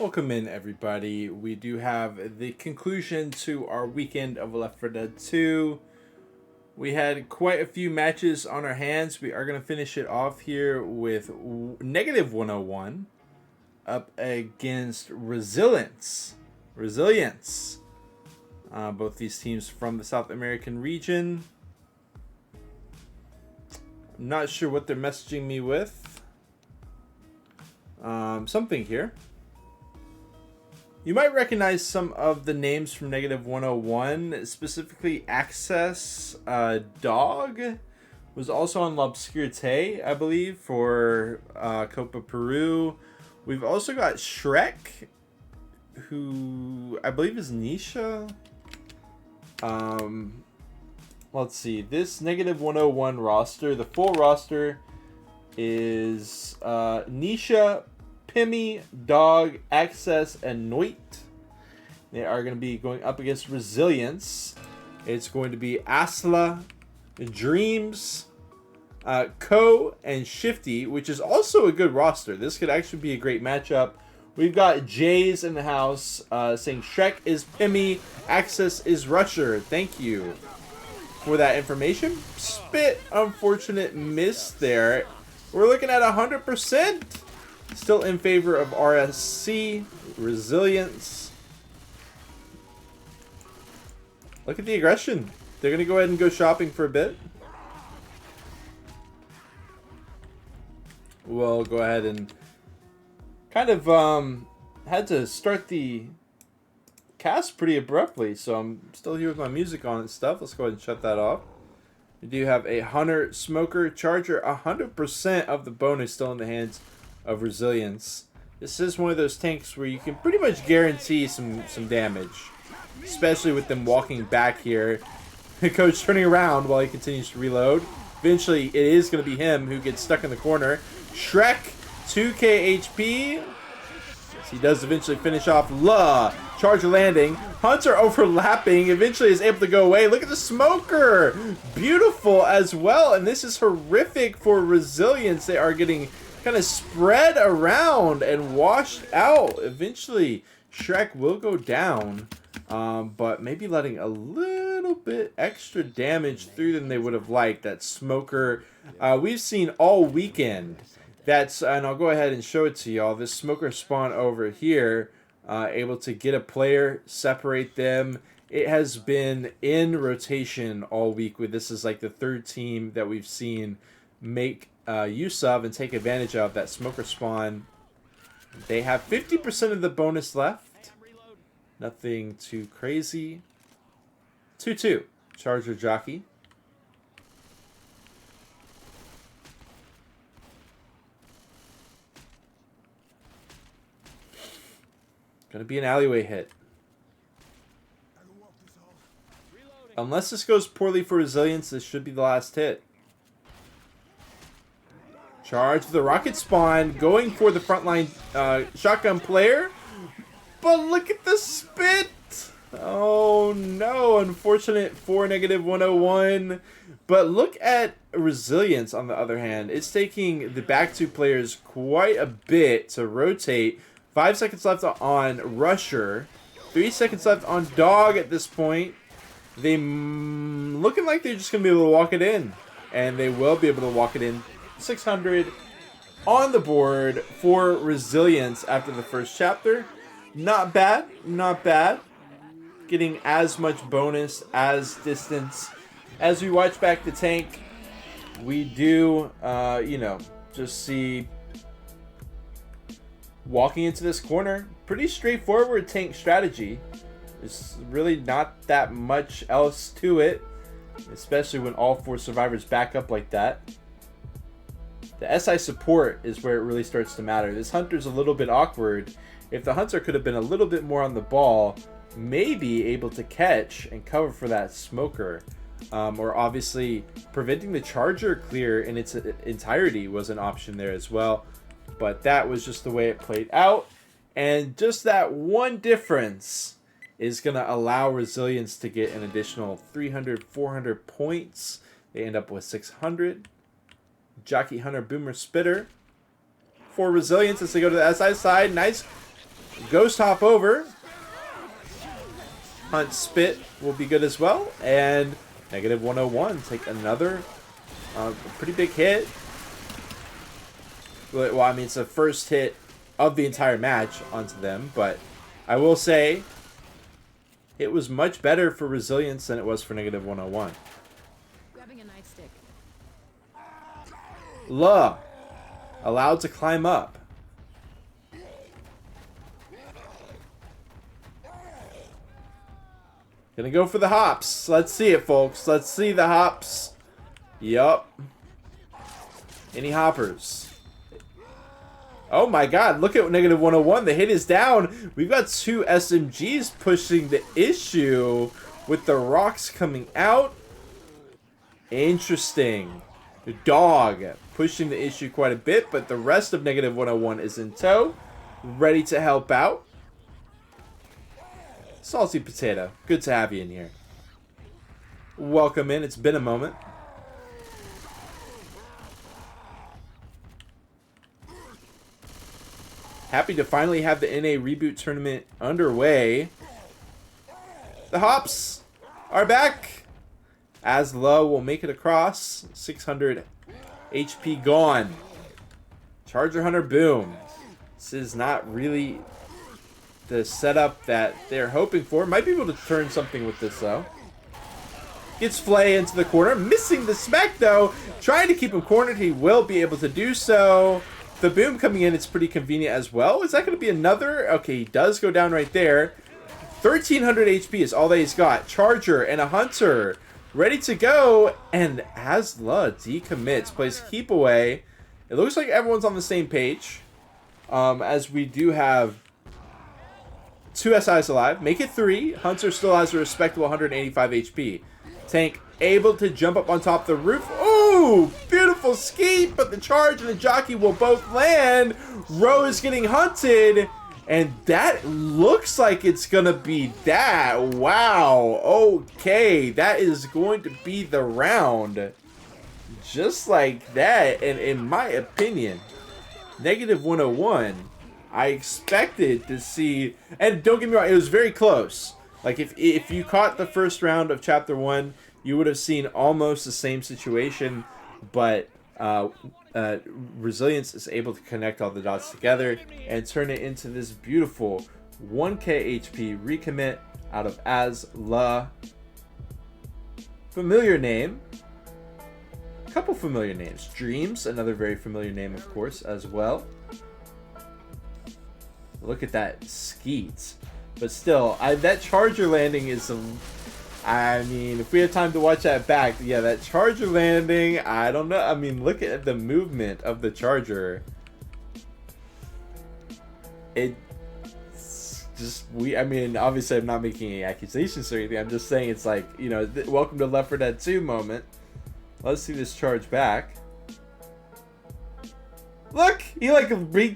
Welcome in, everybody. We do have the conclusion to our weekend of Left 4 Dead 2. We had quite a few matches on our hands. We are going to finish it off here with negative 101 up against Resilience. Both these teams from the South American region. I'm not sure what they're messaging me with. Something here. You might recognize some of the names from Negative 101, specifically Access Dog was also on L'Obscurité, I believe, for Copa Peru. We've also got Shrek, who I believe is Nisha. Let's see, this Negative 101 roster, the full roster is Nisha, Pimmy, Dog, Access, and Noit. They are going to be going up against Resilience. It's going to be Asla, Dreams, Ko, and Shifty, which is also a good roster. This could actually be a great matchup. We've got Jays in the house saying Shrek is Pimmy, Access is Rusher. Thank you for that information. Spit, unfortunate miss there. We're looking at 100%. Still in favor of RSC, Resilience. Look at the aggression. They're going to go ahead and go shopping for a bit. We'll go ahead and kind of had to start the cast pretty abruptly, so I'm still here with my music on and stuff. Let's go ahead and shut that off. We do have a Hunter, Smoker, Charger. 100% of the bonus still in the hands of Resilience. This is one of those tanks where you can pretty much guarantee some damage, especially with them walking back here. The coach turning around while he continues to reload. Eventually, it is going to be him who gets stuck in the corner. Shrek, 2k HP. Yes, he does eventually finish off La. Charger landing. Hunter overlapping. Eventually is able to go away. Look at the Smoker. Beautiful as well. And this is horrific for Resilience. They are getting kind of spread around and washed out. Eventually, Shrek will go down, but maybe letting a little bit extra damage through than they would have liked. That Smoker, we've seen all weekend. And I'll go ahead and show it to y'all. This Smoker spawn over here, able to get a player, separate them. It has been in rotation all week. This is like the third team that we've seen make use of and take advantage of that Smoker spawn. They have 50% of the bonus left. Nothing too crazy. 2-2. Charger Jockey. Gonna be an alleyway hit. Unless this goes poorly for Resilience, this should be the last hit. Charge the rocket spawn, going for the frontline shotgun player. But look at the spit. Oh no, unfortunate for Negative 101. But look at Resilience on the other hand. It's taking the back two players quite a bit to rotate. 5 seconds left on Rusher. 3 seconds left on Dog at this point. They looking like they're just going to be able to walk it in. And they will be able to walk it in. 600 on the board for Resilience after the first chapter. Not bad, not bad. Getting as much bonus as distance. As we watch back the tank, we do, just see walking into this corner. Pretty straightforward tank strategy. There's really not that much else to it, especially when all 4 survivors back up like that. The SI support is where it really starts to matter. This Hunter's a little bit awkward. If the Hunter could have been a little bit more on the ball, maybe able to catch and cover for that Smoker. Or obviously preventing the Charger clear in its entirety was an option there as well. But that was just the way it played out. And just that one difference is going to allow Resilience to get an additional 300, 400 points. They end up with 600. Jockey, Hunter, Boomer, Spitter for Resilience as they go to the SI side. Nice Ghost hop over. Hunt spit will be good as well. And negative 101. Take another pretty big hit. Well, I mean, it's the first hit of the entire match onto them. But I will say it was much better for Resilience than it was for negative 101. Grabbing a nightstick. La. Allowed to climb up. Gonna go for the hops. Let's see it, folks. Let's see the hops. Yup. Any hoppers? Oh my god, look at negative 101. The hit is down. We've got 2 SMGs pushing the issue with the rocks coming out. Interesting. The dog pushing the issue quite a bit, but the rest of negative 101 is in tow, ready to help out. Salty Potato, good to have you in here. Welcome in. It's been a moment. Happy to finally have the NA ReBooT tournament underway. The hops are back. As low will make it across. 600 HP gone. Charger Hunter boom. This is not really the setup that they're hoping for. Might be able to turn something with this though. Gets Flay into the corner. Missing the smack though. Trying to keep him cornered. He will be able to do so. The boom coming in, it's pretty convenient as well. Is that going to be another? Okay, he does go down right there. 1,300 HP is all that he's got. Charger and a Hunter ready to go. And Asla decommits, plays keep away. It looks like everyone's on the same page. As we do have 2 SIs alive. Make it 3. Hunter still has a respectable 185 HP. Tank able to jump up on top of the roof. Ooh, beautiful skeet, but the charge and the jockey will both land. Roe is getting hunted, and that looks like it's gonna be that. Wow, okay, that is going to be the round. Just like that, and in my opinion, negative 101, I expected to see, and don't get me wrong, it was very close. Like, if you caught the first round of Chapter 1, you would have seen almost the same situation, but Resilience is able to connect all the dots together and turn it into this beautiful 1k HP recommit out of Asla. Familiar name. A couple familiar names. Dreams, another very familiar name, of course, as well. Look at that skeet. But still, that charger landing is some... I mean, if we had time to watch that back, yeah, that charger landing, I don't know. I mean, look at the movement of the charger. It's just, I mean, obviously I'm not making any accusations or anything. I'm just saying it's like, you know, welcome to Left 4 Dead 2 moment. Let's see this charge back. Look, he like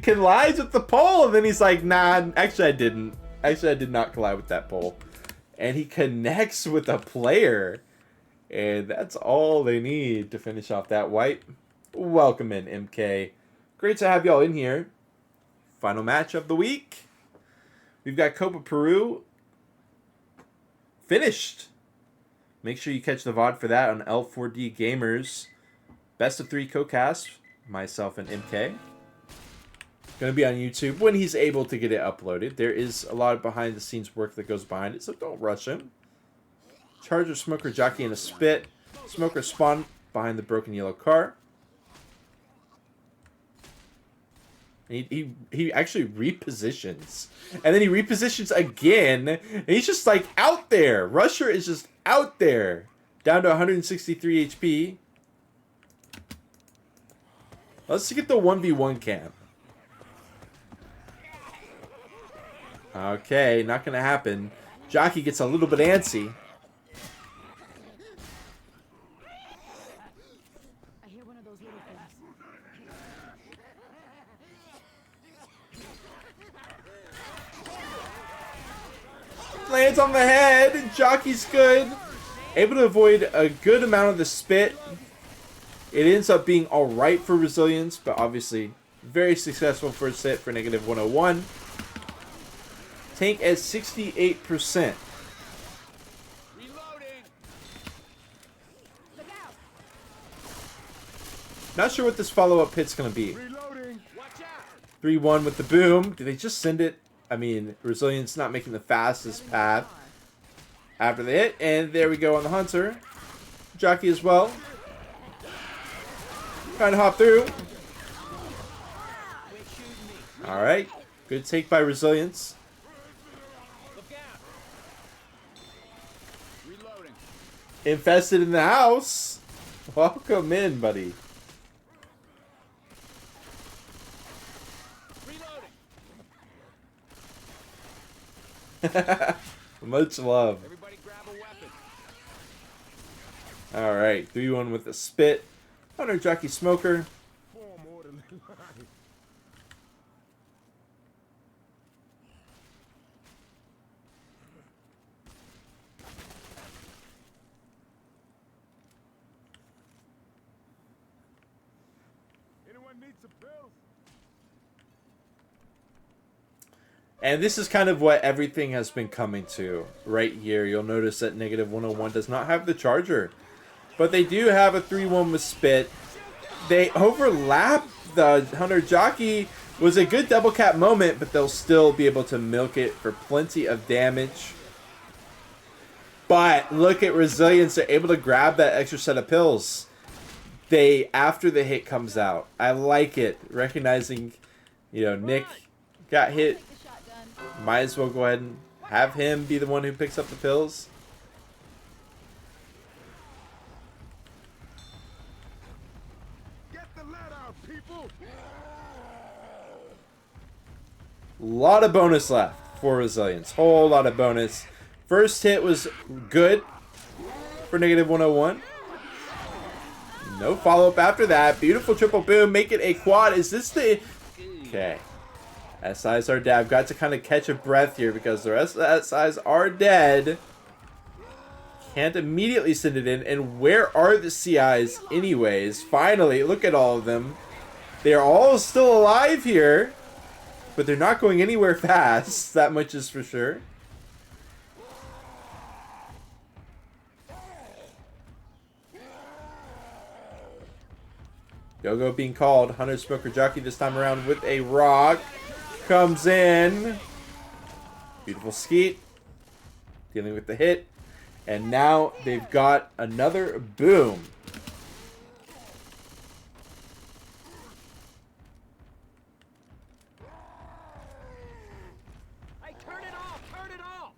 collides with the pole, and then he's like, nah, actually I didn't. Actually, I did not collide with that pole. And he connects with a player. And that's all they need to finish off that wipe. Welcome in, MK. Great to have y'all in here. Final match of the week. We've got Copa Peru finished. Make sure you catch the VOD for that on L4D Gamers. Best of 3 co-cast. Myself and MK. Going to be on YouTube when he's able to get it uploaded. There is a lot of behind the scenes work that goes behind it, so don't rush him. Charger, Smoker, Jockey, and a Spit. Smoker spawned behind the broken yellow car. He actually repositions. And then he repositions again. And he's just like out there. Rusher is just out there. Down to 163 HP. Let's get the 1v1 cam. Okay, not going to happen. Jockey gets a little bit antsy. I hear one of those little things. Lands on the head. Jockey's good. Able to avoid a good amount of the spit. It ends up being alright for Resilience, but obviously very successful first hit for negative 101. Tank at 68%. Not sure what this follow-up hit's going to be. 3-1 with the boom. Did they just send it? I mean, Resilience not making the fastest path after the hit. And there we go on the Hunter. Jockey as well. Trying to hop through. Alright. Good take by Resilience. Infested in the house. Welcome in, buddy. Much love. Everybody grab a weapon. Alright, 3-1 with the spit. Hunter Jockey Smoker. Anyone need some pills? And this is kind of what everything has been coming to right here. You'll notice that negative 101 does not have the charger. But they do have a 3-1 with spit. They overlap. The Hunter Jockey was a good double cap moment, but they'll still be able to milk it for plenty of damage. But look at Resilience. They're able to grab that extra set of pills. After the hit comes out. I like it. Recognizing, Nick got hit. Might as well go ahead and have him be the one who picks up the pills. Get the lead out, people. Lot of bonus left for Resilience. Whole lot of bonus. First hit was good for negative 101. No follow-up after that. Beautiful triple boom. Make it a quad. Is this the... Okay. SIs are dead. I've got to kind of catch a breath here because the rest of the SIs are dead. Can't immediately send it in. And where are the CIs anyways? Finally, look at all of them. They're all still alive here. But they're not going anywhere fast. That much is for sure. Go-Go being called. Hunter Smoker Jockey this time around with a rock. Comes in. Beautiful skeet. Dealing with the hit. And now they've got another boom. Hey, turn it off! Turn it off!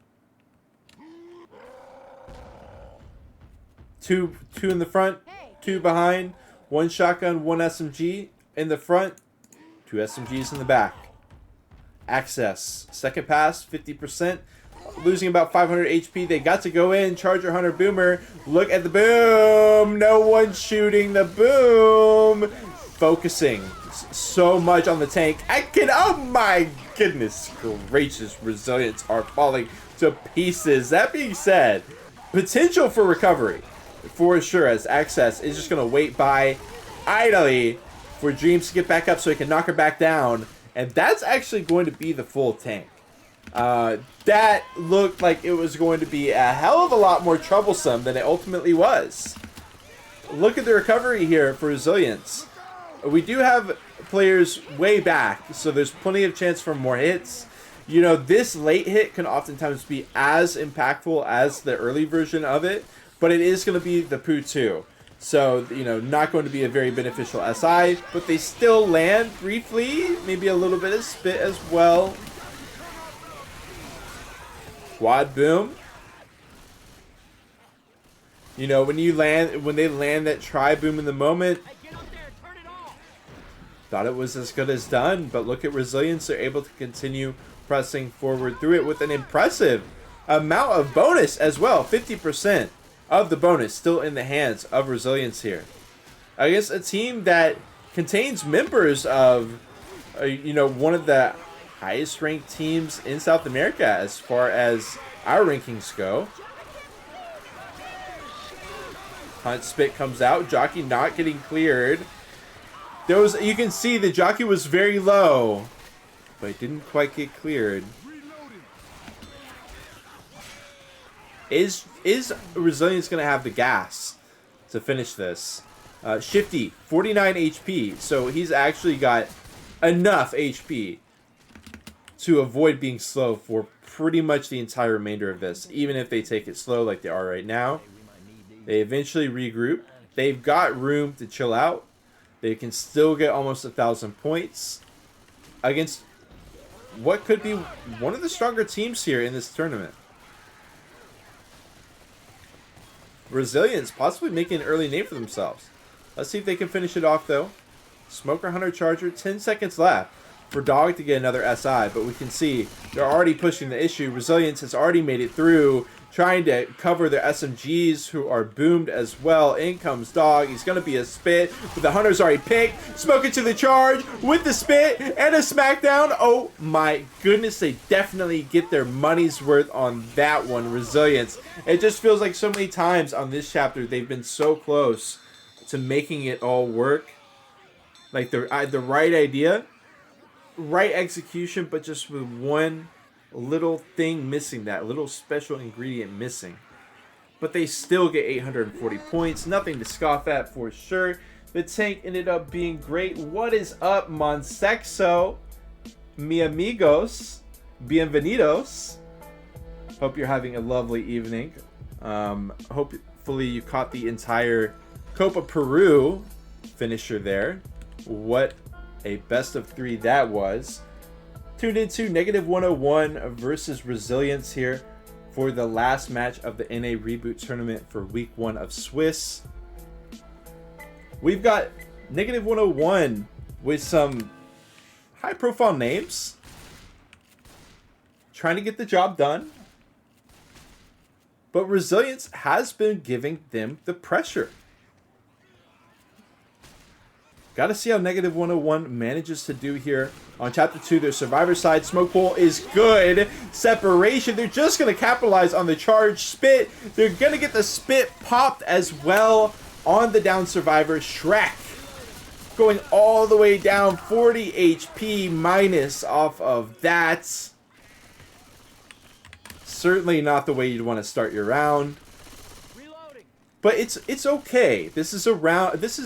Two in the front, two behind. One shotgun, one SMG in the front. Two SMGs in the back. Access. Second pass, 50%. Losing about 500 HP. They got to go in. Charger Hunter Boomer. Look at the boom. No one shooting the boom. Focusing so much on the tank. Oh my goodness gracious. Resilience are falling to pieces. That being said, potential for recovery for sure, as Access is just going to wait by idly for Dreams to get back up so he can knock her back down. And that's actually going to be the full tank. That looked like it was going to be a hell of a lot more troublesome than it ultimately was. Look at the recovery here for Resilience. We do have players way back, so there's plenty of chance for more hits. This late hit can oftentimes be as impactful as the early version of it, but it is going to be the Poo 2. So, not going to be a very beneficial SI, but they still land briefly. Maybe a little bit of spit as well. Quad boom. When they land that tri boom in the moment, thought it was as good as done, but look at Resilience. They're able to continue pressing forward through it with an impressive amount of bonus as well. 50% of the bonus still in the hands of Resilience here. Against a team that contains members of, one of the highest ranked teams in South America as far as our rankings go. Hunt spit comes out. Jockey not getting cleared. You can see the Jockey was very low, but it didn't quite get cleared. Is Resilience going to have the gas to finish this? Shifty, 49 HP. So he's actually got enough HP to avoid being slow for pretty much the entire remainder of this. Even if they take it slow like they are right now. They eventually regroup. They've got room to chill out. They can still get almost 1,000 points against what could be one of the stronger teams here in this tournament. Resilience possibly making an early name for themselves. Let's see if they can finish it off though. Smoker Hunter Charger, 10 seconds left for Dog to get another SI, but we can see they're already pushing the issue. Resilience has already made it through, trying to cover their SMGs who are boomed as well. In comes Dog. He's going to be a spit, but the Hunter's already picked. Smoking to the charge with the spit and a smackdown. Oh my goodness, they definitely get their money's worth on that one. Resilience. It just feels like so many times on this chapter they've been so close to making it all work. Like the right idea, right execution, but just with one little thing missing, that little special ingredient missing. But they still get 840 points. Nothing to scoff at for sure. The tank ended up being great. What is up, Monsexo? Mi amigos. Bienvenidos. Hope you're having a lovely evening. Hopefully you caught the entire Copa Peru finisher there. What a best of 3 that was. Tuned into -101 versus Resilience here for the last match of the NA ReBooT tournament for week 1 of Swiss. We've got -101 with some high profile names trying to get the job done, but Resilience has been giving them the pressure. Got to see how -101 manages to do here. On Chapter 2, their Survivor side. Smoke Pool is good. Separation. They're just going to capitalize on the charge spit. They're going to get the spit popped as well on the down Survivor. Shrek going all the way down. 40 HP minus off of that. Certainly not the way you'd want to start your round. But it's okay. This is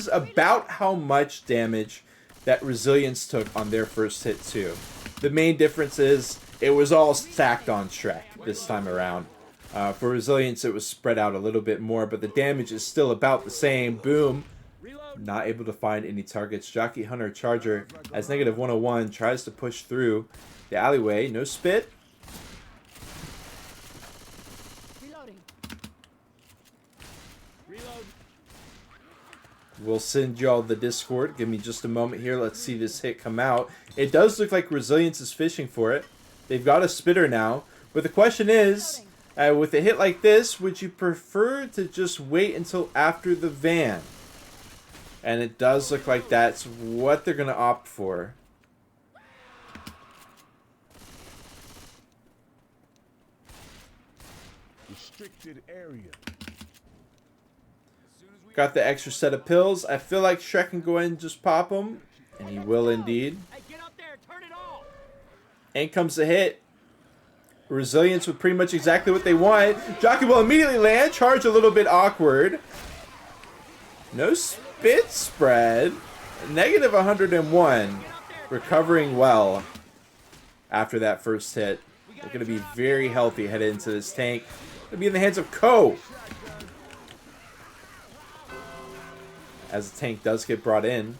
about how much damage that Resilience took on their first hit too. The main difference is it was all stacked on Shrek this time around. For Resilience, it was spread out a little bit more, but the damage is still about the same. Boom. Not able to find any targets. Jockey Hunter Charger as -101 tries to push through the alleyway. No spit. We'll send y'all the Discord. Give me just a moment here. Let's see this hit come out. It does look like Resilience is fishing for it. They've got a spitter now. But the question is, with a hit like this, would you prefer to just wait until after the van? And it does look like that's what they're going to opt for. Restricted area. Got the extra set of pills. I feel like Shrek can go ahead and just pop them. And he will indeed. Hey, get up there, turn it off. And comes the hit. Resilience with pretty much exactly what they want. Jockey will immediately land. Charge a little bit awkward. No spit spread. -101. Recovering well after that first hit. They're going to be very healthy headed into this tank. Going to be in the hands of Ko. As the tank does get brought in.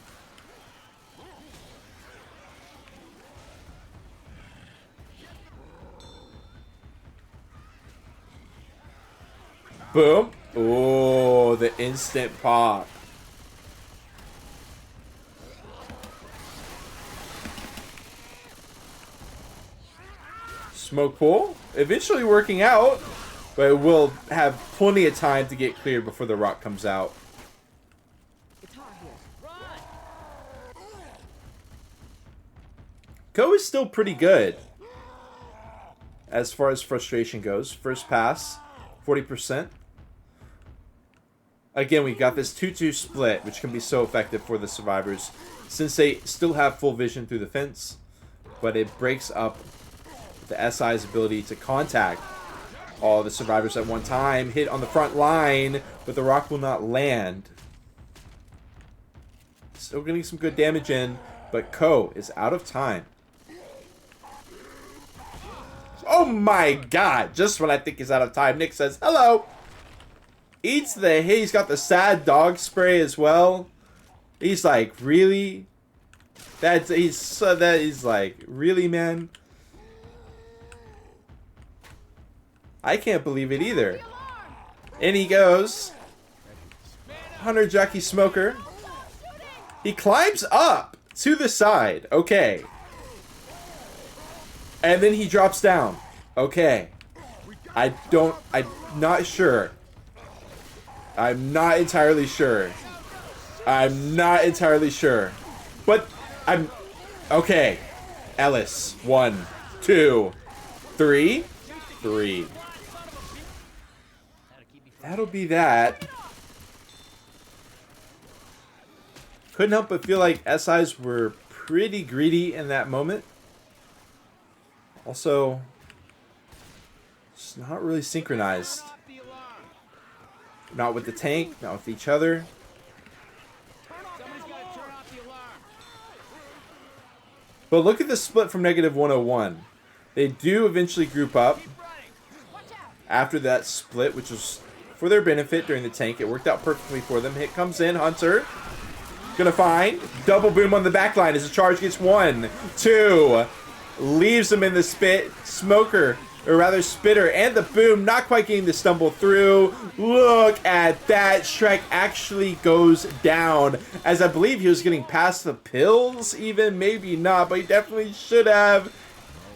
Boom. Oh, the instant pop. Smoke Pool eventually working out, but it will have plenty of time to get cleared before the rock comes out. Ko is still pretty good as far as frustration goes. First pass, 40%. Again, we got this 2-2 split, which can be so effective for the survivors since they still have full vision through the fence, but it breaks up the SI's ability to contact all the survivors at one time. Hit on the front line, but the rock will not land. Still getting some good damage in, but Ko is out of time. Oh my god! Just when I think he's out of time, Nick says, hello! Eats the hit. He's got the sad dog spray as well. He's like, really? He's like, really, man? I can't believe it either. In he goes. Hunter Jockey Smoker. He climbs up to the side. Okay. And then he drops down. Okay. I'm not sure. I'm not entirely sure. I'm not entirely sure. But I'm... Okay. Ellis. 1, 2, 3. 3. That'll be that. Couldn't help but feel like SIs were pretty greedy in that moment. Also, it's not really synchronized. Not with the tank, not with each other. But look at the split from -101. They do eventually group up after that split, which was for their benefit during the tank. It worked out perfectly for them. Hit comes in. Hunter gonna find. Double boom on the back line as the charge gets 1, 2. Leaves him in the spit. Smoker, or rather Spitter, and the boom not quite getting the stumble through. Look at that. Shrek actually goes down, as I believe he was getting past the pills even. Maybe not, but he definitely should have.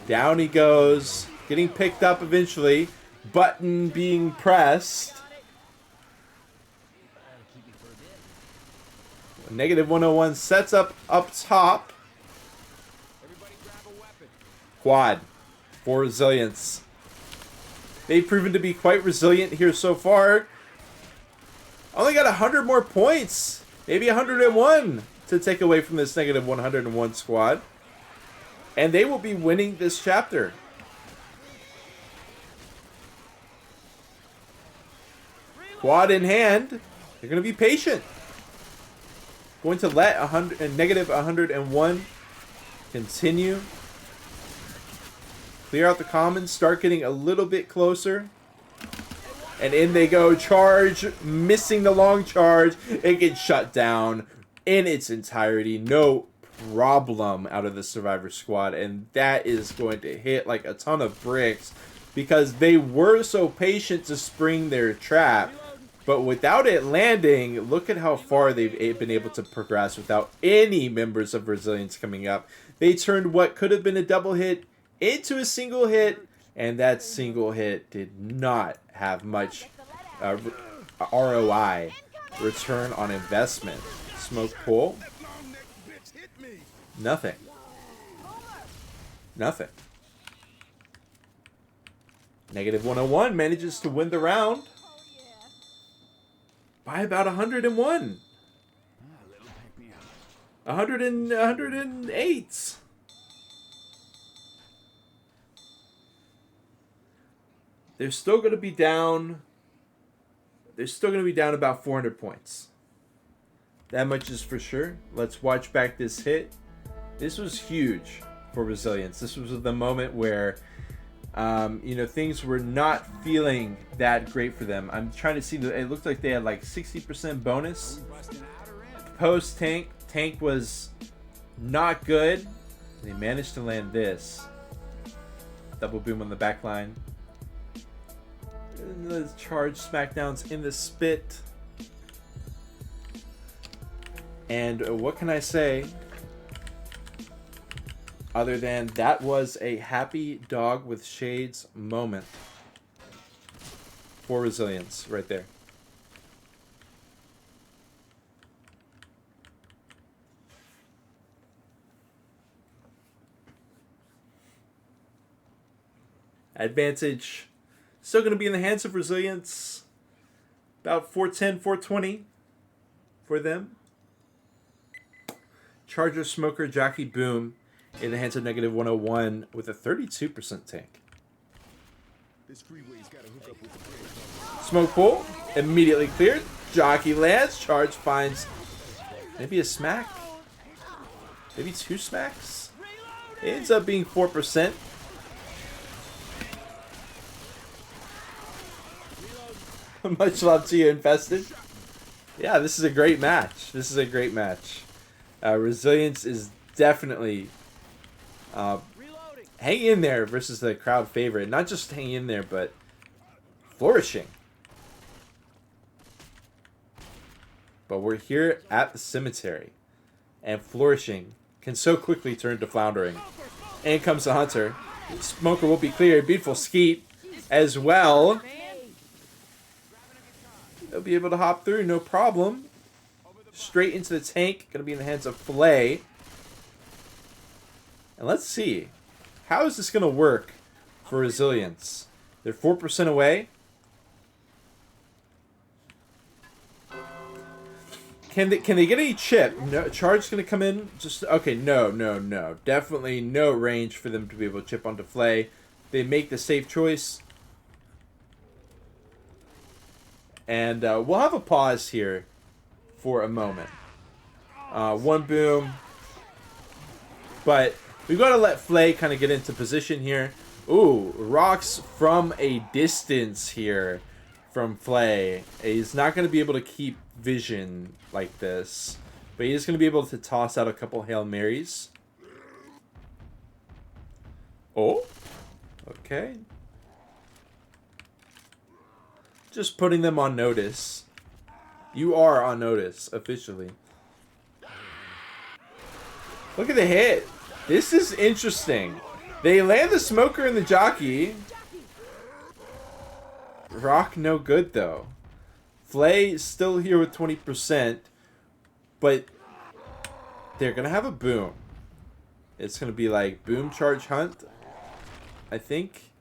Down he goes. Getting picked up eventually. Button being pressed. -101 sets up top. Quad for Resilience. They've proven to be quite resilient here so far. Only got 100 more points. Maybe 101 to take away from this -101 squad. And they will be winning this chapter. Quad in hand. They're going to be patient. Going to let -101 continue. Clear out the commons. Start getting a little bit closer. And in they go. Charge. Missing the long charge. It gets shut down in its entirety. No problem out of the survivor squad. And that is going to hit like a ton of bricks, because they were so patient to spring their trap. But without it landing, look at how far they've been able to progress without any members of Resilience coming up. They turned what could have been a double hit into a single hit, and that single hit did not have much ROI, return on investment. Smoke pull. Nothing. Nothing. -101 manages to win the round by about 101. 108. They're still going to be down. They're still going to be down about 400 points. That much is for sure. Let's watch back this hit. This was huge for Resilience. This was the moment where things were not feeling that great for them. I'm trying to see. It looked like they had like 60% bonus. Post tank. Tank was not good. They managed to land this. Double boom on the back line. And the charge smackdowns in the spit. And what can I say? Other than that was a happy dog with shades moment for Resilience right there. Advantage still going to be in the hands of Resilience. About 410, 420 for them. Charger, Smoker, Jockey, Boom in the hands of -101 with a 32% tank. This freeway's gotta hook up with the bridge. Smoke pool immediately cleared. Jockey lands. Charge finds maybe a smack. Maybe 2 smacks. It ends up being 4%. Much love to you, Infested. Yeah, this is a great match. This is a great match. Resilience is definitely hanging in there versus the crowd favorite. Not just hanging in there, but flourishing. But we're here at the cemetery. And flourishing can so quickly turn to floundering. And comes the Hunter. Smoker will be cleared. Beautiful skeet as well. They'll be able to hop through, no problem. Straight into the tank. Going to be in the hands of Flay. And let's see. How is this going to work for Resilience? They're 4% away. Can they get any chip? No, Charge's going to come in. Just okay, no. Definitely no range for them to be able to chip onto Flay. They make the safe choice. And we'll have a pause here for a moment. One boom. But we've got to let Flay kind of get into position here. Ooh, rocks from a distance here from Flay. He's not going to be able to keep vision like this. But he's going to be able to toss out a couple Hail Marys. Oh. Okay. Just putting them on notice. You are on notice, officially. Look at the hit. This is interesting. They land the Smoker and the Jockey. Rock no good, though. Flay is still here with 20%. But they're going to have a boom. It's going to be like boom charge hunt, I think.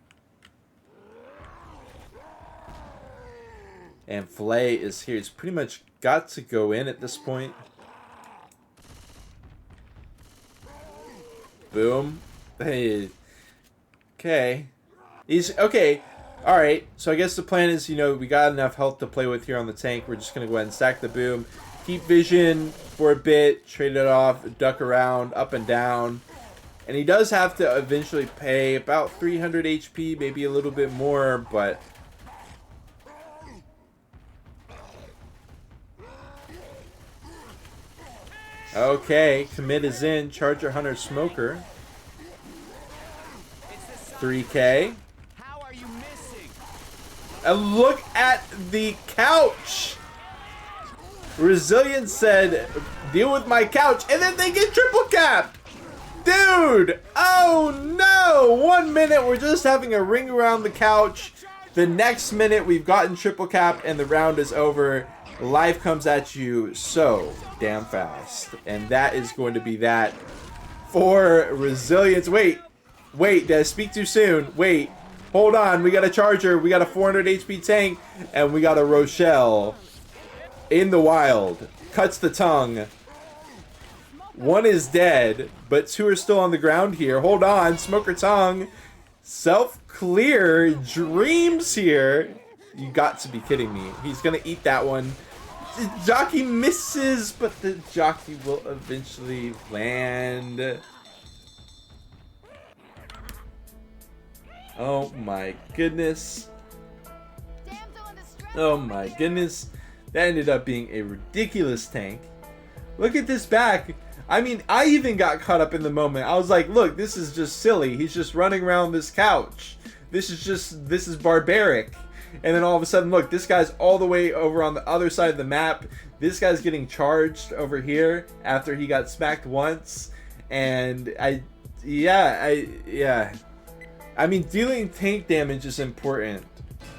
And Flay is here. He's pretty much got to go in at this point. Boom. Hey. Okay. He's okay. All right. So I guess the plan is, you know, we got enough health to play with here on the tank. We're just going to go ahead and stack the boom. Keep vision for a bit. Trade it off. Duck around. Up and down. And he does have to eventually pay about 300 HP. Maybe a little bit more. But okay, commit is in. Charger Hunter Smoker. 3K. How are you missing? And look at the couch. Resilience said, deal with my couch. And then they get triple capped. Dude. Oh no. 1 minute we're just having a ring around the couch. The next minute we've gotten triple capped and the round is over. Life comes at you so damn fast. And that is going to be that for Resilience. Wait, did I speak too soon? Wait, hold on. We got a Charger. We got a 400 HP tank. And we got a Rochelle in the wild. Cuts the tongue. One is dead, but 2 are still on the ground here. Hold on. Smoker tongue. Self-clear. Dreams here. You got to be kidding me. He's going to eat that one. The Jockey misses, but the Jockey will eventually land. Oh my goodness. Oh my goodness. That ended up being a ridiculous tank. Look at this back. I mean, I even got caught up in the moment. I was like, look, this is just silly. He's just running around this couch. This is barbaric. And then all of a sudden, look, this guy's all the way over on the other side of the map. This guy's getting charged over here after he got smacked once. And I mean, dealing tank damage is important,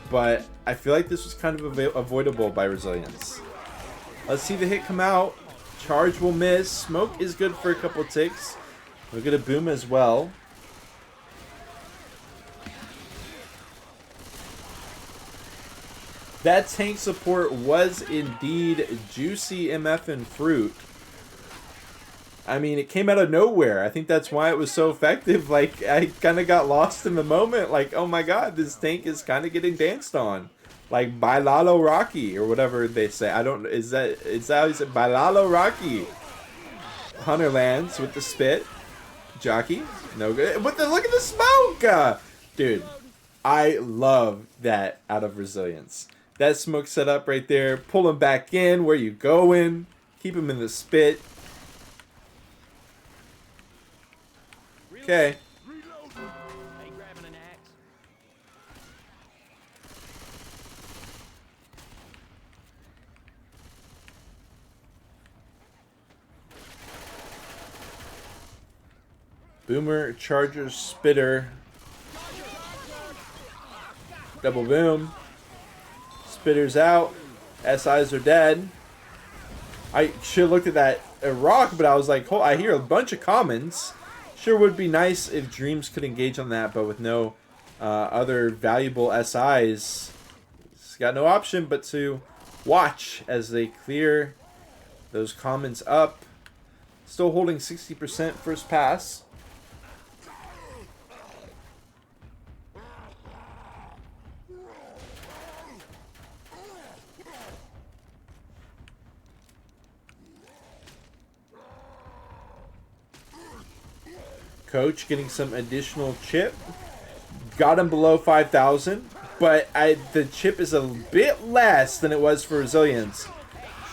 but I feel like this was kind of avoidable by Resilience. Let's see the hit come out. Charge will miss. Smoke is good for a couple ticks. We'll get a boom as well. That tank support was indeed juicy MF and fruit. I mean, it came out of nowhere. I think that's why it was so effective. Like, I kind of got lost in the moment. Like, oh my god, this tank is kind of getting danced on. Like, Bailalo Rocky, or whatever they say. I don't... Is that how you say? Bailalo Rocky. Hunter lands with the spit. Jockey, no good. Look at the smoke! Dude, I love that out of Resilience. That smoke set up right there. Pull him back in. Where you going? Keep him in the spit. Okay. Hey, grabbing an axe. Boomer, Charger, Spitter. Double boom. Spitter's out. SIs are dead. I should have looked at that rock, but I was like, oh, I hear a bunch of commons. Sure would be nice if Dreams could engage on that, but with no other valuable SIs, it's got no option but to watch as they clear those commons up. Still holding 60% first pass. Coach getting some additional chip. Got him below 5,000, but the chip is a bit less than it was for Resilience.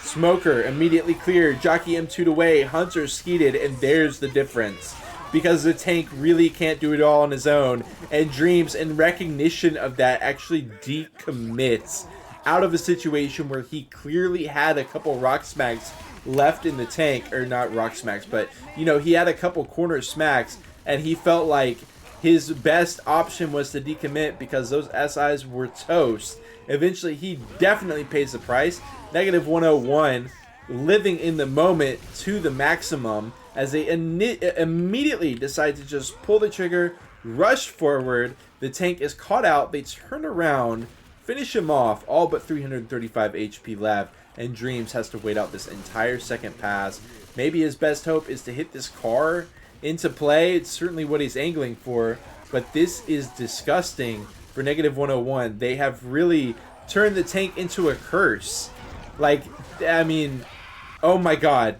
Smoker immediately cleared. Jockey M2'd away. Hunter skeeted, and there's the difference. Because the tank really can't do it all on his own. And Dreams, in recognition of that, actually decommits out of a situation where he clearly had a couple rock smacks left in the tank. Or not rock smacks, but, you know, he had a couple corner smacks. And he felt like his best option was to decommit because those SIs were toast. Eventually, he definitely pays the price. Negative 101, living in the moment to the maximum as they immediately decide to just pull the trigger, rush forward. The tank is caught out. They turn around, finish him off, all but 335 HP left. And Dreams has to wait out this entire second pass. Maybe his best hope is to hit this car into play. It's certainly what he's angling for, but this is disgusting for Negative 101. They have really turned the tank into a curse. Like, I mean, oh my god.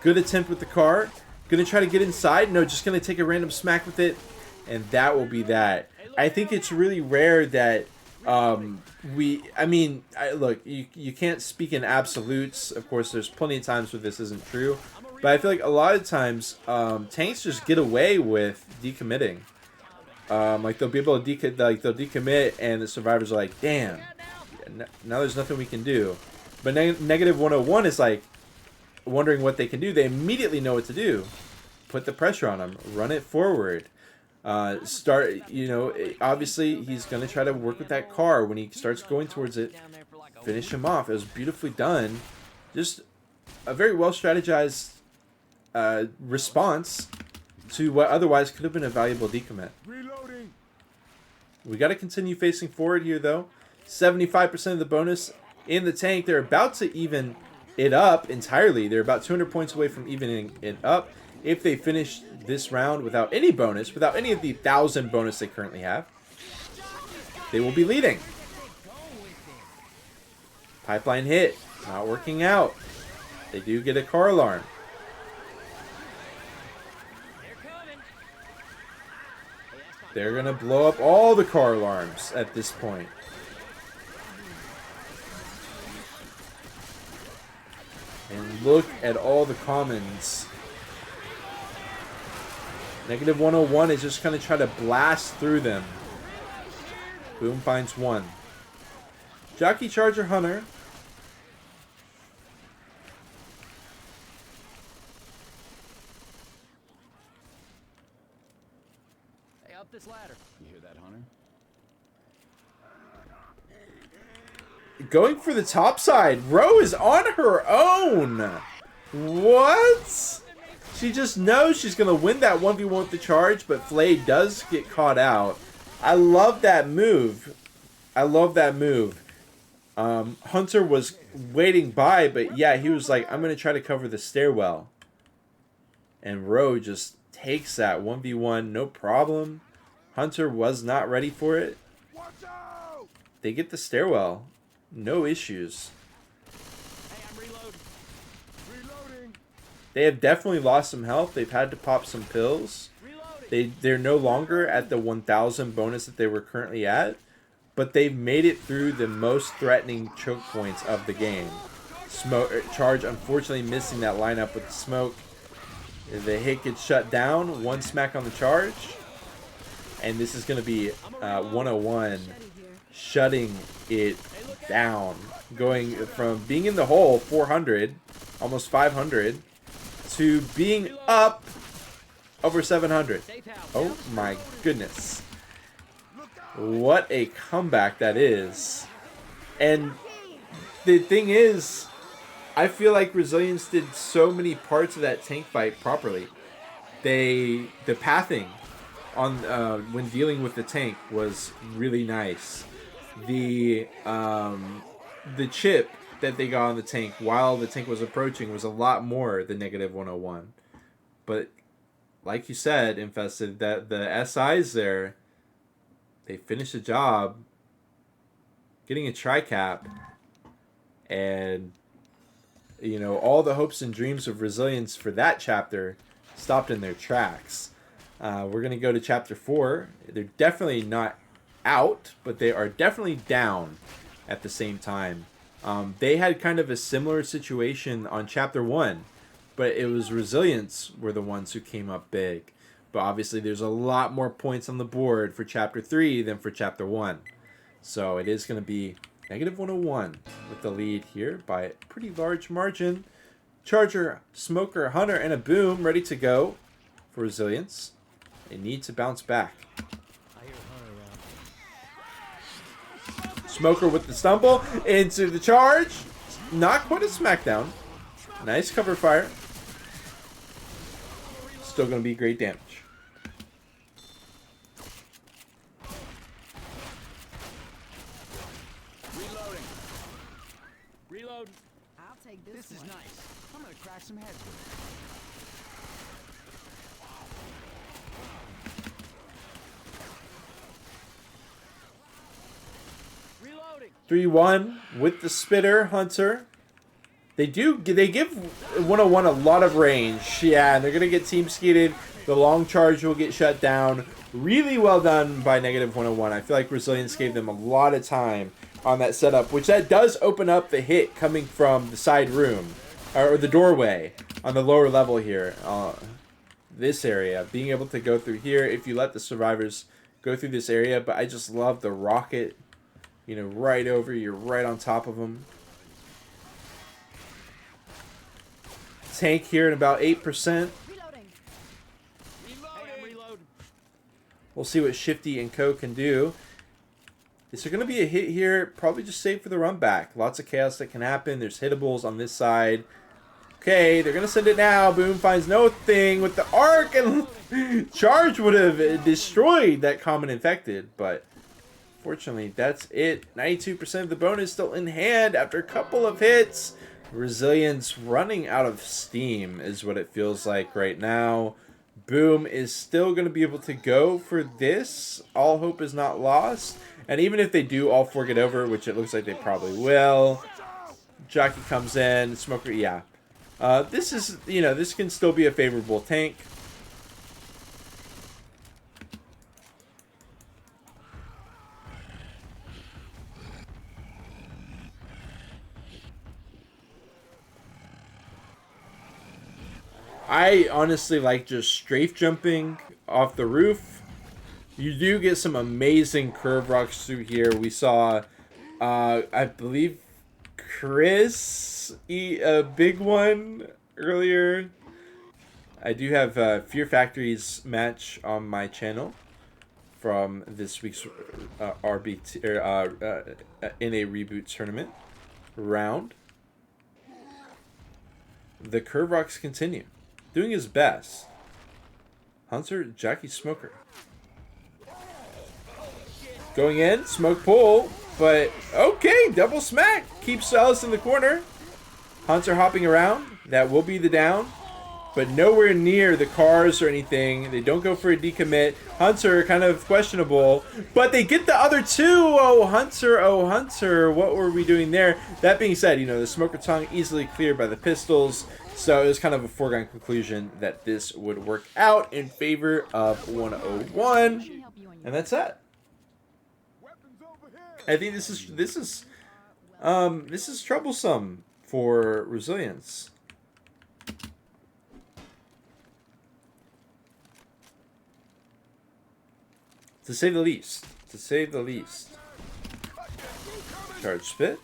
Good attempt with the car. Gonna try to get inside. No, just gonna take a random smack with it, and that will be that. I think it's really rare that look, you can't speak in absolutes. Of course, there's plenty of times where this isn't true. But I feel like a lot of times, tanks just get away with decommitting. Like they'll be able to they'll decommit, and the survivors are like, "Damn, now there's nothing we can do." But Negative 101 is like wondering what they can do. They immediately know what to do. Put the pressure on them. Run it forward. Start. You know, obviously he's gonna try to work with that car when he starts going towards it. Finish him off. It was beautifully done. Just a very well strategized response to what otherwise could have been a valuable decommit. Reloading. We got to continue facing forward here, though. 75% of the bonus in the tank. They're about to even it up entirely. They're about 200 points away from evening it up. If they finish this round without any bonus, without any of the 1,000 bonus they currently have, they will be leading. Pipeline hit. Not working out. They do get a car alarm. They're going to blow up all the car alarms at this point. And look at all the commons. Negative 101 is just going to try to blast through them. Boom finds one. Jockey, Charger, Hunter. Up this ladder. You hear that, Hunter? Going for the top side. Ro is on her own. What? She just knows she's going to win that 1v1 with the charge, but Flay does get caught out. I love that move. I love that move. Hunter was waiting by, but yeah, he was like, I'm going to try to cover the stairwell. And Rowe just takes that 1v1, no problem. Hunter was not ready for it. Watch out! They get the stairwell. No issues. Hey, I'm reloading. Reloading. They have definitely lost some health. They've had to pop some pills. Reloading. They're no longer at the 1,000 bonus that they were currently at. But they've made it through the most threatening choke points of the game. Charge unfortunately missing that lineup with the smoke. The hit gets shut down. One smack on the charge. And this is going to be 101. Shutting it down. Going from being in the hole, 400, almost 500, to being up over 700. Oh my goodness. What a comeback that is. And the thing is, I feel like Resilience did so many parts of that tank fight properly. The pathing on when dealing with the tank was really nice. The chip that they got on the tank while the tank was approaching was a lot more than negative 101. But like you said, Infested, that the SIs there, they finished the job getting a tri-cap, and you know, all the hopes and dreams of Resilience for that chapter stopped in their tracks. We're going to go to chapter 4. They're definitely not out, but they are definitely down at the same time. They had kind of a similar situation on chapter 1, but it was Resilience were the ones who came up big. But obviously there's a lot more points on the board for chapter 3 than for chapter 1. So it is going to be negative 101 with the lead here by a pretty large margin. Charger, Smoker, Hunter, and a Boom ready to go for Resilience. They need to bounce back. I hear Hunter around. Smoker with the stumble into the charge. Not quite a smackdown. Nice cover fire. Still going to be great damage. Reloading. Reload. I'll take this, This is one. nice. I'm gonna crack some heads with it. Reloading. 3-1 with the spitter, Hunter. They give 101 a lot of range. Yeah, and they're going to get team skeeted. The long charge will get shut down. Really well done by negative 101. I feel like Resilience gave them a lot of time on that setup, which that does open up the hit coming from the side room, or the doorway on the lower level here. This area, being able to go through here if you let the survivors go through this area. But I just love the rocket, you know, right over, you're right on top of them. Tank here at about 8%. Reloading. Hey, I'm reloading. We'll see what Shifty and Co can do. Is there going to be a hit here? Probably just save for the run back. Lots of chaos that can happen. There's hittables on this side. Okay, they're going to send it now. Boom finds no thing with the arc, and charge would have destroyed that common infected, but fortunately that's it. 92% of the bonus still in hand after a couple of hits. Resilience running out of steam is what it feels like right now. Boom is still going to be able to go for this. All hope is not lost. And even if they do all 4 get over, which it looks like they probably will, Jockey comes in. Smoker, yeah. This is, you know, this can still be a favorable tank. I honestly like just strafe jumping off the roof. You do get some amazing curve rocks through here. We saw, I believe, Chris eat a big one earlier. I do have Fear Factory's match on my channel from this week's RBT in a ReBooT tournament round. The curve rocks continue. Doing his best. Hunter, Jackie, Smoker. Going in, smoke pull, but okay, double smack. Keeps Alice in the corner. Hunter hopping around. That will be the down. but nowhere near the cars or anything. They don't go for a decommit. Hunter, kind of questionable, but they get the other two. Oh, Hunter, what were we doing there? That being said, you know, the smoker tongue easily cleared by the pistols, so it was kind of a foregone conclusion that this would work out in favor of 101, and that's that. I think this is troublesome for Resilience. To say the least. To say the least. Charge spit.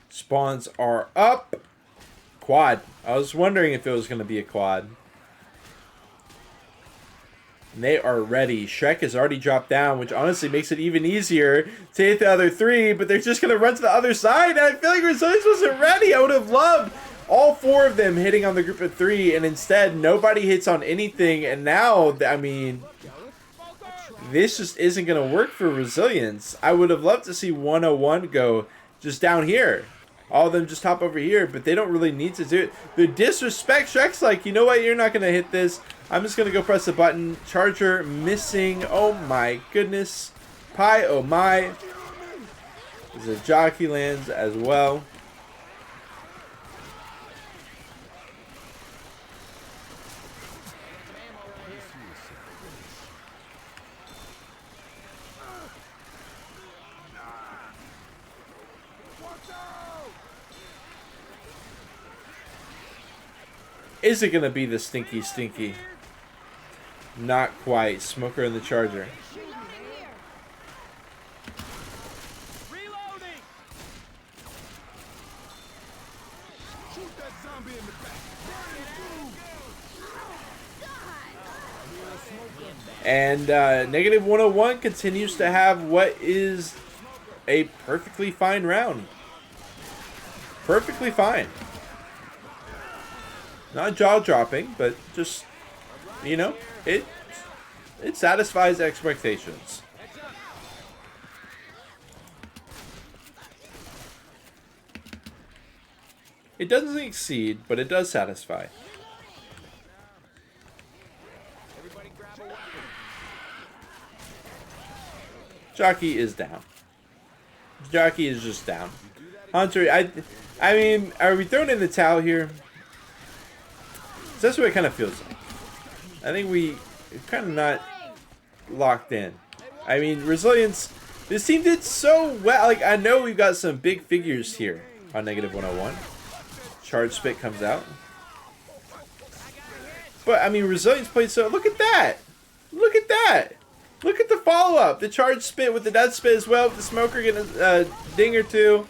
Spawns are up. Quad. I was wondering if it was going to be a quad. And they are ready. Shrek has already dropped down, which honestly makes it even easier to hit the other three, but they're just going to run to the other side, and I feel like Resilience wasn't ready. I would have loved all four of them hitting on the group of three, and instead nobody hits on anything, and now, I mean, this just isn't going to work for Resilience. I would have loved to see 101 go just down here. All of them just hop over here, but they don't really need to do it. The disrespect, Shrek's like, you know what, you're not going to hit this. I'm just going to go press the button. Charger missing. Oh my goodness. Pie, oh my. The jockey lands as well. Is it going to be the stinky? Not quite. Smoker and the Charger. Reloading. Shoot that zombie in the back. And negative 101 continues to have what is a perfectly fine round. Perfectly fine. Not jaw-dropping, but just, you know, it satisfies expectations. It doesn't exceed, but it does satisfy. Jockey is down. Jockey is just down. Hunter, I mean, are we throwing in the towel here? That's what it kind of feels like. I think we're kind of not locked in. I mean, Resilience, this team did so well. Like, I know we've got some big figures here on negative 101. Charge spit comes out. But, I mean, Resilience played so... Look at that! Look at that! Look at the follow-up. The charge spit with the death spit as well. With the smoker getting a ding or two.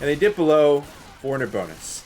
And they dip below. 400 bonus.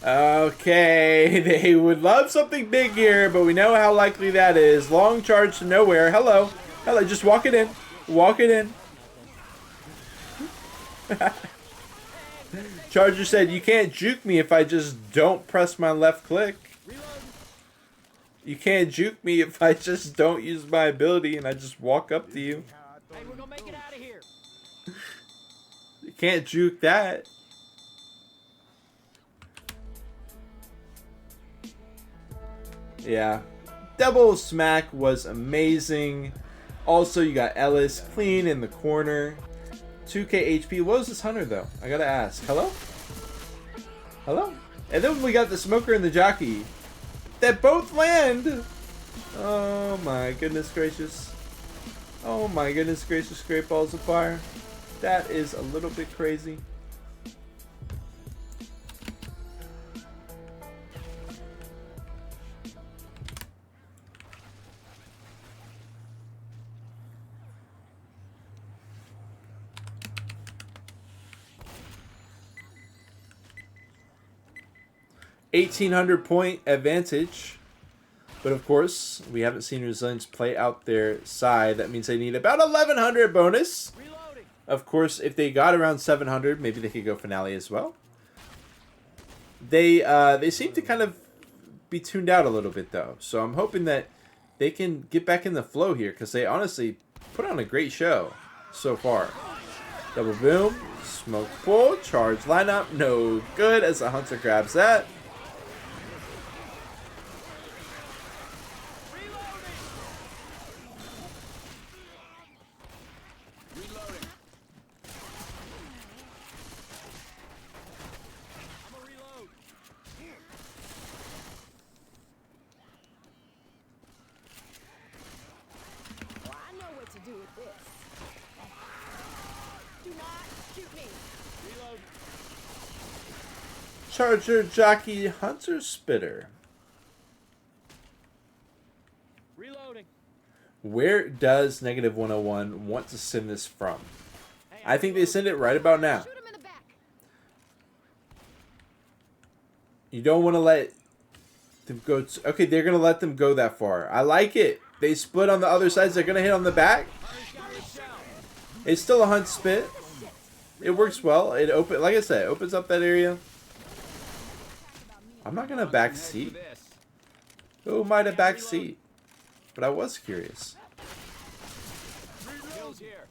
Okay, they would love something big here, but we know how likely that is. Long charge to nowhere. Hello. Hello, just walk it in. Walk it in. Charger said, you can't juke me if I just don't press my left click. You can't juke me if I just don't use my ability and I just walk up to you. Hey, we're gonna make it out of here. You can't juke that. Yeah, double smack was amazing. Also, you got Ellis clean in the corner. 2k HP. What was this hunter though? I gotta ask. Hello? Hello? And then we got the smoker and the jockey that both land. Oh my goodness gracious. Oh my goodness gracious. Great balls of fire. That is a little bit crazy. 1,800 point advantage. But of course, we haven't seen Resilience play out their side. That means they need about 1,100 bonus. Reloading. Of course, if they got around 700, maybe they could go finale as well. They seem to kind of be tuned out a little bit though. So I'm hoping that they can get back in the flow here because they honestly put on a great show so far. Double boom, smoke pull, charge lineup, no good as the Hunter grabs that. To do with this. Do not shoot me. Reload. Charger, Jockey, Hunter, Spitter. Reloading. Where does Negative 101 want to send this from? Hey, I think they send it right about now. Shoot him in the back. You don't want to let them go. Okay, they're going to let them go that far. I like it. They split on the other sides. They're going to hit on the back. It's still a hunt spit. It works well. It like I said, it opens up that area. I'm not going to back seat. Who might have back seat? But I was curious. Kills here.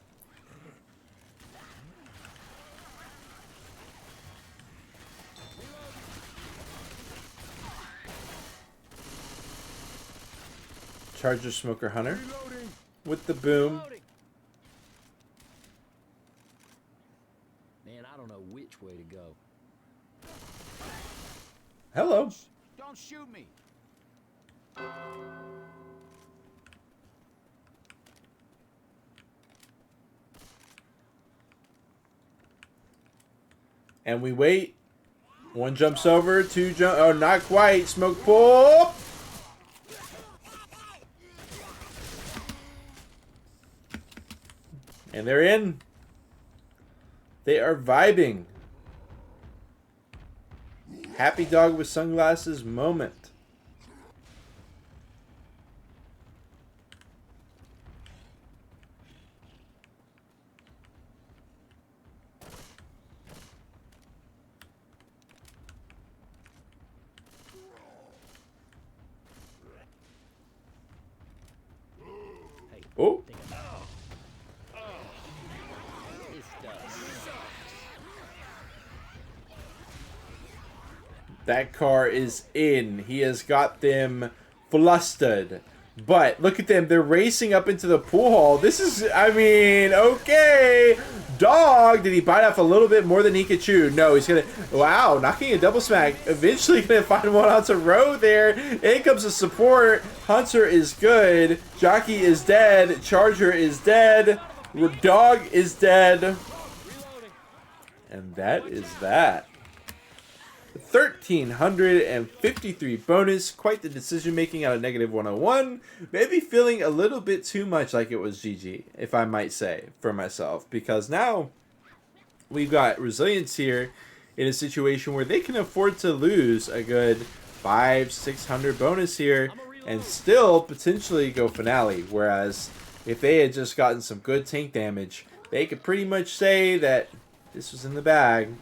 Charger, Smoker, Hunter. Reloading. With the boom. Reloading. Man, I don't know which way to go. Hello. Don't shoot me. And we wait. One jumps over, two jump. Oh, not quite. Smoke pull. And they're in. They are vibing. Happy dog with sunglasses moment. Oh. That car is in. He has got them flustered. But look at them. They're racing up into the pool hall. This is, I mean, okay. Dog, did he bite off a little bit more than he could chew? No, he's going to, wow, knocking a double smack. Eventually going to find one on to row there. In comes the support. Hunter is good. Jockey is dead. Charger is dead. Dog is dead. And that is that. 1,353 bonus. Quite the decision making out of Negative 101. Maybe feeling a little bit too much like it was GG, if I might say, for myself. Because now we've got Resilience here in a situation where they can afford to lose a good 500-600 bonus here and still potentially go finale. Whereas if they had just gotten some good tank damage, they could pretty much say that this was in the bag.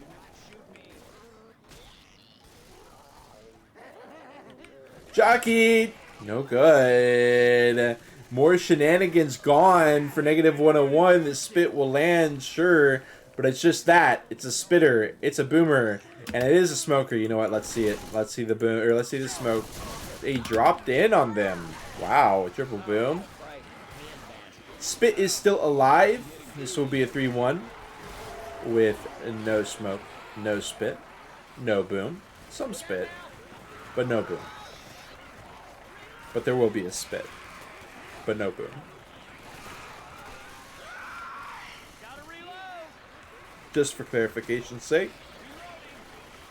Jockey! No good. More shenanigans gone for Negative 101. The spit will land, sure. But it's just that. It's a spitter. It's a boomer. And it is a smoker. You know what? Let's see it. Let's see the boom. Or let's see the smoke. He dropped in on them. Wow. Triple boom. Spit is still alive. This will be a 3-1. With no smoke. No spit. No boom. Some spit. But no boom. But there will be a spit. But no boom. Just for clarification's sake.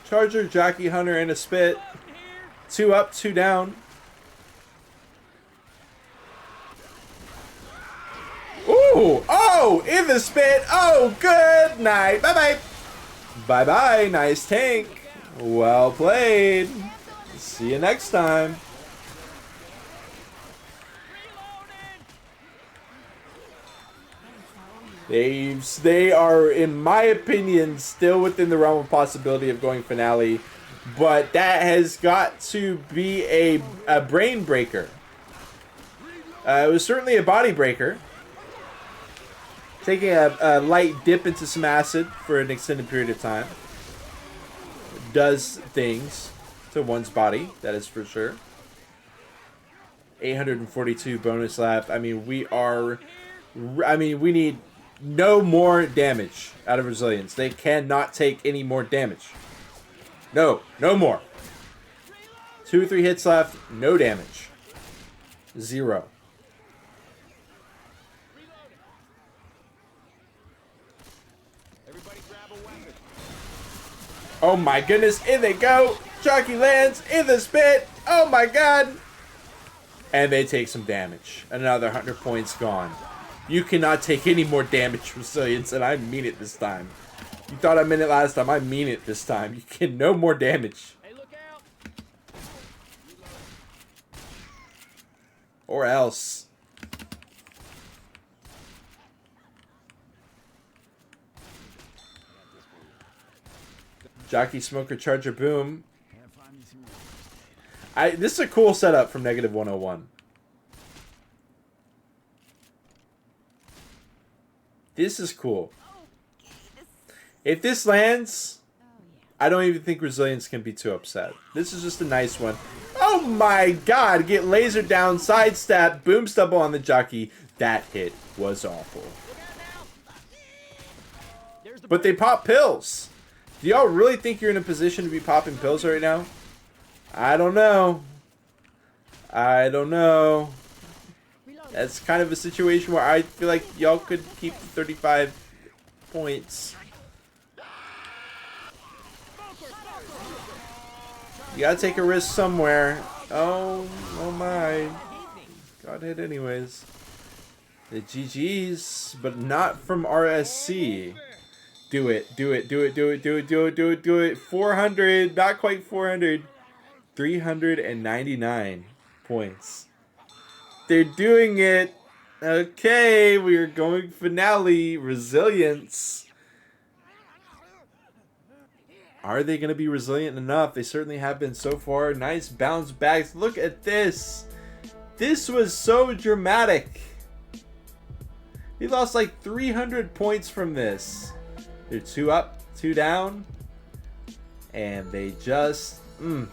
Charger, Jockey, Hunter, and a spit. 2 up, 2 down. Ooh! Oh! In the spit! Oh, good night! Bye-bye! Bye-bye! Nice tank! Well played! See you next time. They are, in my opinion, still within the realm of possibility of going finale, but that has got to be a brain breaker. It was certainly a body breaker. Taking a light dip into some acid for an extended period of time does things to one's body, that is for sure. 842 bonus lap. I mean, we need no more damage out of Resilience. They cannot take any more damage. No more. 2 or 3 hits left, no damage. 0. Everybody grab a weapon. Oh my goodness, in they go. Jockey lands in the spit. Oh my god. And they take some damage. Another 100 points gone. You cannot take any more damage, Resilience, and I mean it this time. You thought I meant it last time. I mean it this time. You can no more damage. Hey, look out! Or else. Jockey, Smoker, Charger, Boom. Can't find me some more. This is a cool setup from Negative 101. This is cool. If this lands, I don't even think Resilience can be too upset. This is just a nice one. Oh my god! Get laser down, sidestep, boom stumble on the jockey. That hit was awful. But they pop pills. Do y'all really think you're in a position to be popping pills right now? I don't know. I don't know. That's kind of a situation where I feel like y'all could keep the 35 points. You gotta take a risk somewhere. Oh my. Got hit anyways. The GG's, but not from RSC. Do it, do it, do it, do it, do it, do it, do it, do it. 400, not quite 400. 399 points. They're doing it. Okay, we are going finale. Resilience. Are they going to be resilient enough? They certainly have been so far. Nice bounce backs. Look at this. This was so dramatic. He lost like 300 points from this. They're 2 up, 2 down. And they just, Ooh.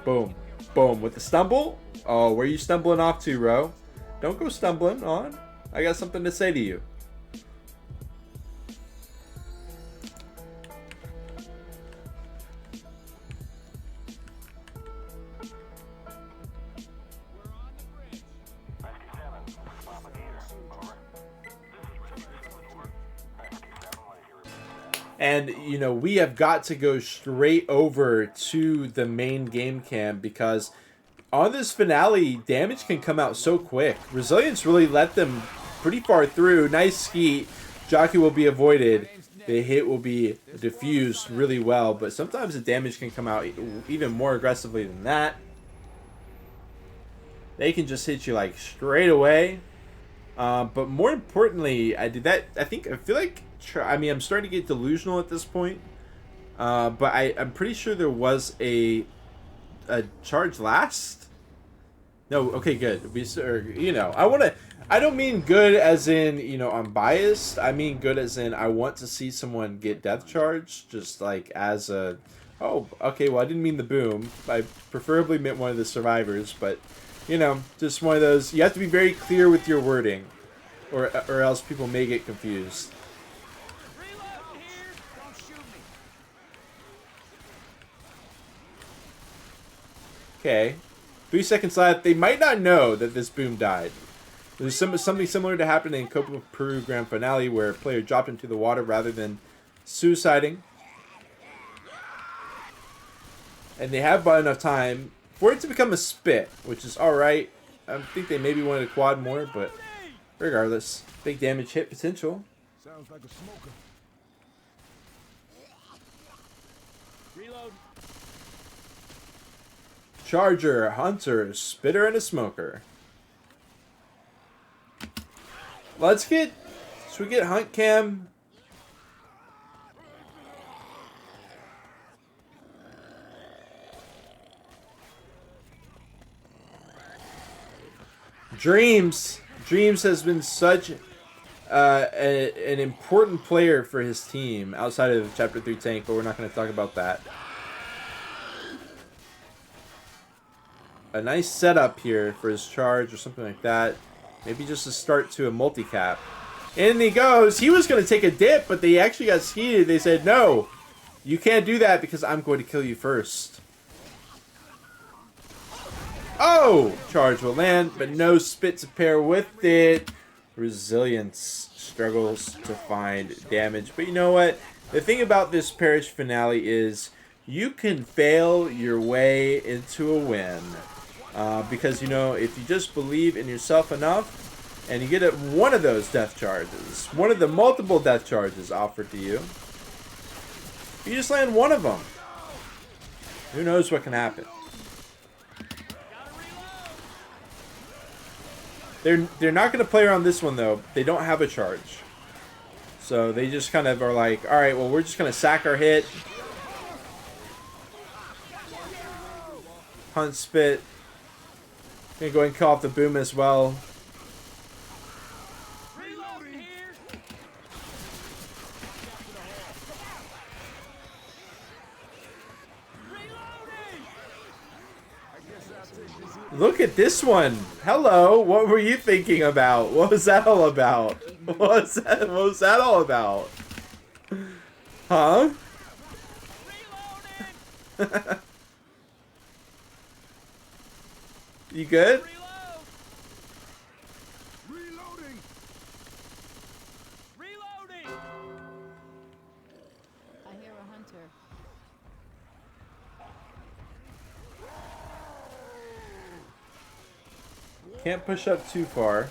Boom. Boom. With the stumble. Oh, where are you stumbling off to, Ro? Don't go stumbling on. I got something to say to you. And, you know, we have got to go straight over to the main game cam because on this finale, damage can come out so quick. Resilience really let them pretty far through. Nice skeet. Jockey will be avoided. The hit will be diffused really well, but sometimes the damage can come out even more aggressively than that. They can just hit you like straight away. But more importantly, I feel like, I'm starting to get delusional at this point. But I'm pretty sure there was a charge last. No, okay, good. I don't mean good as in, I'm biased. I mean good as in I want to see someone get death charge, just like as a, oh, okay, well, I didn't mean the boom. I preferably meant one of the survivors, but, just one of those. You have to be very clear with your wording, or else people may get confused. Okay. 3 seconds left. They might not know that this boom died. There's something similar to happen in Copa Peru Grand Finale where a player dropped into the water rather than suiciding. And they have about enough time for it to become a spit, which is alright. I think they maybe wanted to quad more, but regardless. Big damage hit potential. Sounds like a smoker. Reload. Charger, Hunter, Spitter, and a Smoker. Let's get... Should we get Hunt Cam? Dreams. Dreams has been such an important player for his team outside of Chapter 3 tank, but we're not going to talk about that. A nice setup here for his charge or something like that. Maybe just a start to a multi-cap. In he goes. He was going to take a dip, but they actually got skeeted. They said, no, you can't do that because I'm going to kill you first. Oh! Charge will land, but no spit to pair with it. Resilience struggles to find damage. But you know what? The thing about this Parish finale is you can fail your way into a win. Because, you know, if you just believe in yourself enough and you get one of those death charges, one of the multiple death charges offered to you, you just land one of them. Who knows what can happen? They're not going to play around this one, though. They don't have a charge. So they just kind of are like, all right, well, we're just going to sack our hit. Hunt Spit. Going to go ahead and kill off the boom as well. Look at this one. Hello. What were you thinking about? What was that all about? What was that all about? Huh? You good? Reloading. Reloading. I hear a hunter. Can't push up too far.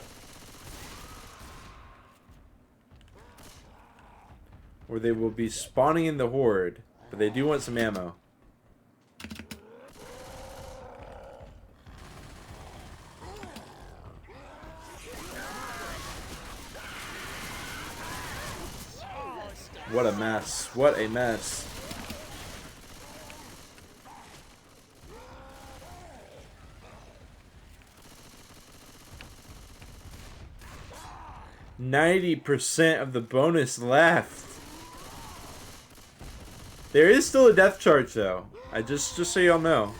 Or they will be spawning in the horde. But they do want some ammo. What a mess. What a mess. %90 of the bonus left. There is still a death charge though. Just so y'all know.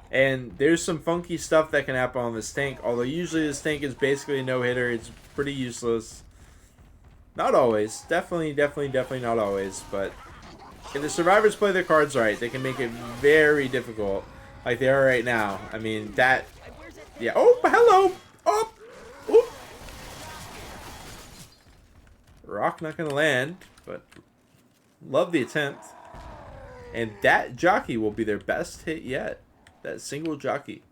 And there's some funky stuff that can happen on this tank. Although usually this tank is basically a no-hitter. It's pretty useless. Not always. Definitely not always. But if the survivors play their cards right, they can make it very difficult. Like they are right now. I mean, that... Yeah. Oh, hello! Oh! Oop. Rock not going to land, but love the attempt. And that jockey will be their best hit yet. That single jockey.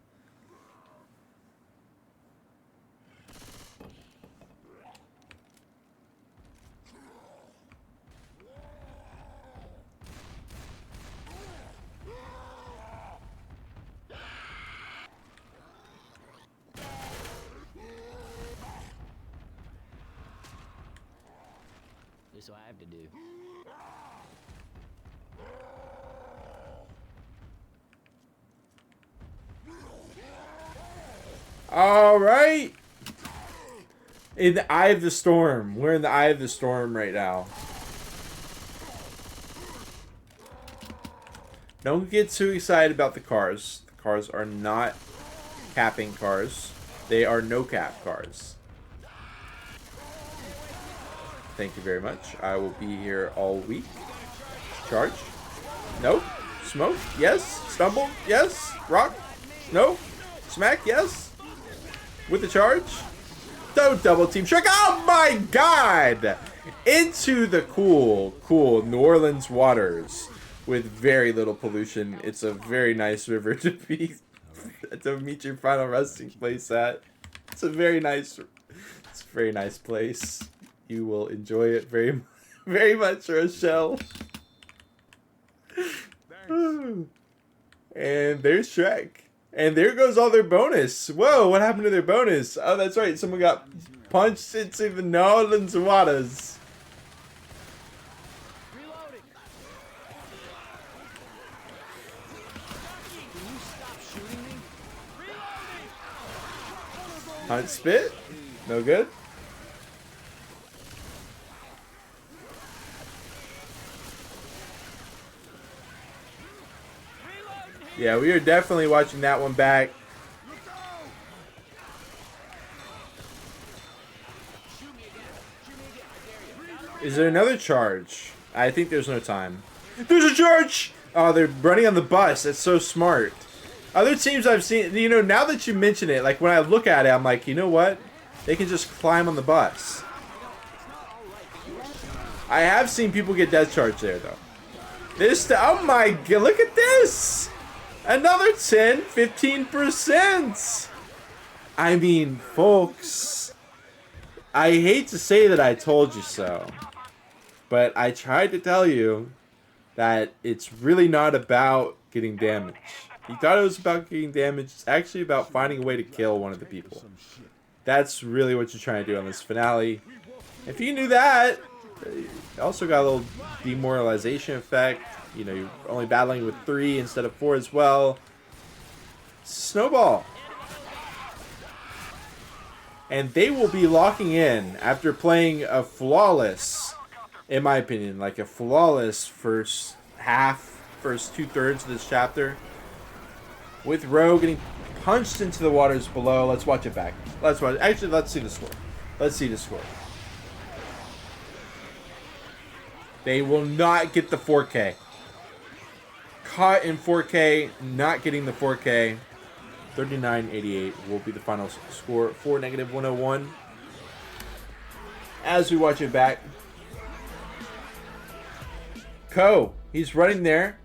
This is what I have to do. All right. In the eye of the storm. We're in the eye of the storm right now. Don't get too excited about the cars. The cars are not capping cars. They are no cap cars. Thank you very much. I will be here all week. Charge. Nope. Smoke. Yes. Stumble. Yes. Rock. No. Smack. Yes. With the charge. Don't double team trick. Oh my god! Into the cool New Orleans waters with very little pollution. It's a very nice river to be to meet your final resting place at. It's a very nice place. You will enjoy it very much, Rochelle. Thanks. And there's Shrek. And there goes all their bonus. Whoa, what happened to their bonus? Oh, that's right. Someone got punched into the Northern waters. Reloading. Can you stop shooting me? Reloading. Hunt spit. No good. Yeah, we are definitely watching that one back. Look out! Shoot me again. Shoot me again. I dare you. Is there another charge? I think there's no time. There's a charge! Oh, they're running on the bus. That's so smart. Other teams I've seen, you know, now that you mention it, like when I look at it, I'm like, you know what? They can just climb on the bus. I have seen people get death charge there, though. This, oh my god, look at this! Another 10, 15%! I mean, folks, I hate to say that I told you so, but I tried to tell you that it's really not about getting damage. You thought it was about getting damage. It's actually about finding a way to kill one of the people. That's really what you're trying to do on this finale. If you knew that, you also got a little demoralization effect. You know, you're only battling with 3 instead of 4 as well. Snowball. And they will be locking in after playing a flawless, in my opinion, like a flawless first half, first 2/3 of this chapter. With Ro getting punched into the waters below. Let's watch it back. Let's watch. Actually, let's see the score. Let's see the score. They will not get the 4K. Caught in 4K, not getting the 4K. 39-88 will be the final score for -101. As we watch it back. Ko, he's running there.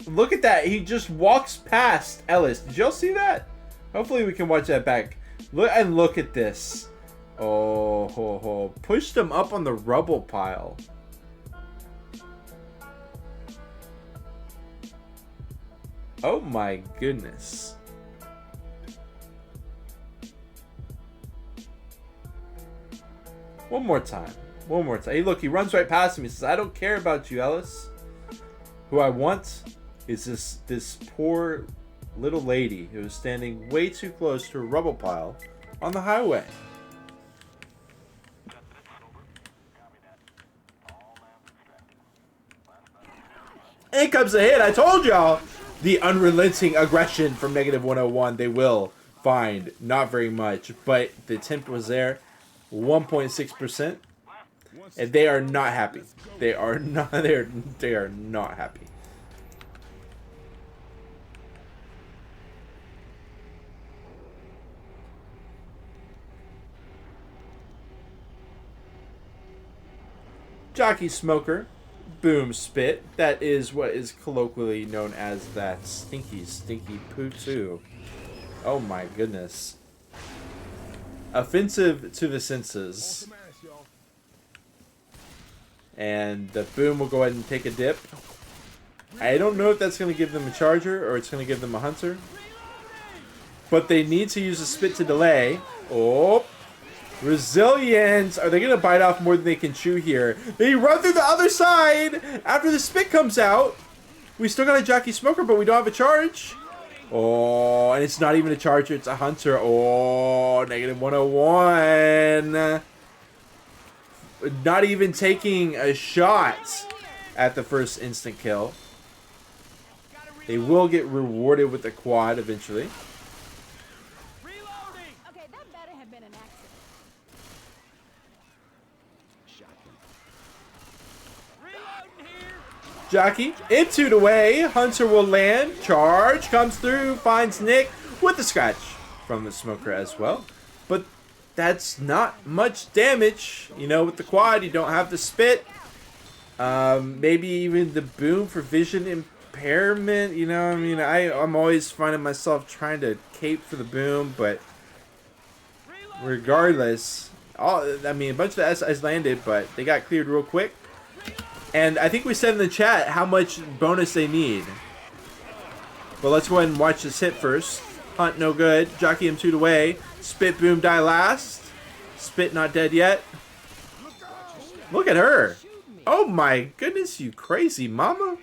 Look at that. He just walks past Ellis. Did y'all see that? Hopefully we can watch that back. Look at this. Oh, ho, ho. Pushed him up on the rubble pile. Oh my goodness. One more time. One more time. Hey, look, he runs right past him. He says, I don't care about you, Ellis. Who I want is this poor little lady who is standing way too close to a rubble pile on the highway. And comes a hit. I told y'all. The unrelenting aggression from -101. They will find not very much, but the attempt was there. 1.6%. And they are not happy. They are not. They are not happy. Jockey Smoker, Boom Spit. That is what is colloquially known as that stinky poo too. Oh my goodness. Offensive to the senses. And the Boom will go ahead and take a dip. I don't know if that's going to give them a Charger or it's going to give them a Hunter. But they need to use a Spit to delay. Oh. Resilience. Are they going to bite off more than they can chew here? They run through the other side after the Spit comes out. We still got a Jockey Smoker, but we don't have a charge. Oh, and it's not even a Charger. It's a Hunter. Oh, -101. Not even taking a shot at the first instant kill. They will get rewarded with a quad eventually. Okay, that better have been an accident. Jockey into the way. Hunter will land. Charge comes through. Finds Nick with the scratch from the Smoker as well. But that's not much damage. You know, with the quad, you don't have the Spit. Maybe even the Boom for vision impairment. You know, I mean, I'm always finding myself trying to cape for the Boom, but regardless, a bunch of the SIs landed, but they got cleared real quick. And I think we said in the chat how much bonus they need. But let's go ahead and watch this hit first. Hunt no good. Jockey him 2 away. Spit boom die last. Spit not dead yet. Look at her. Oh my goodness, you crazy mama.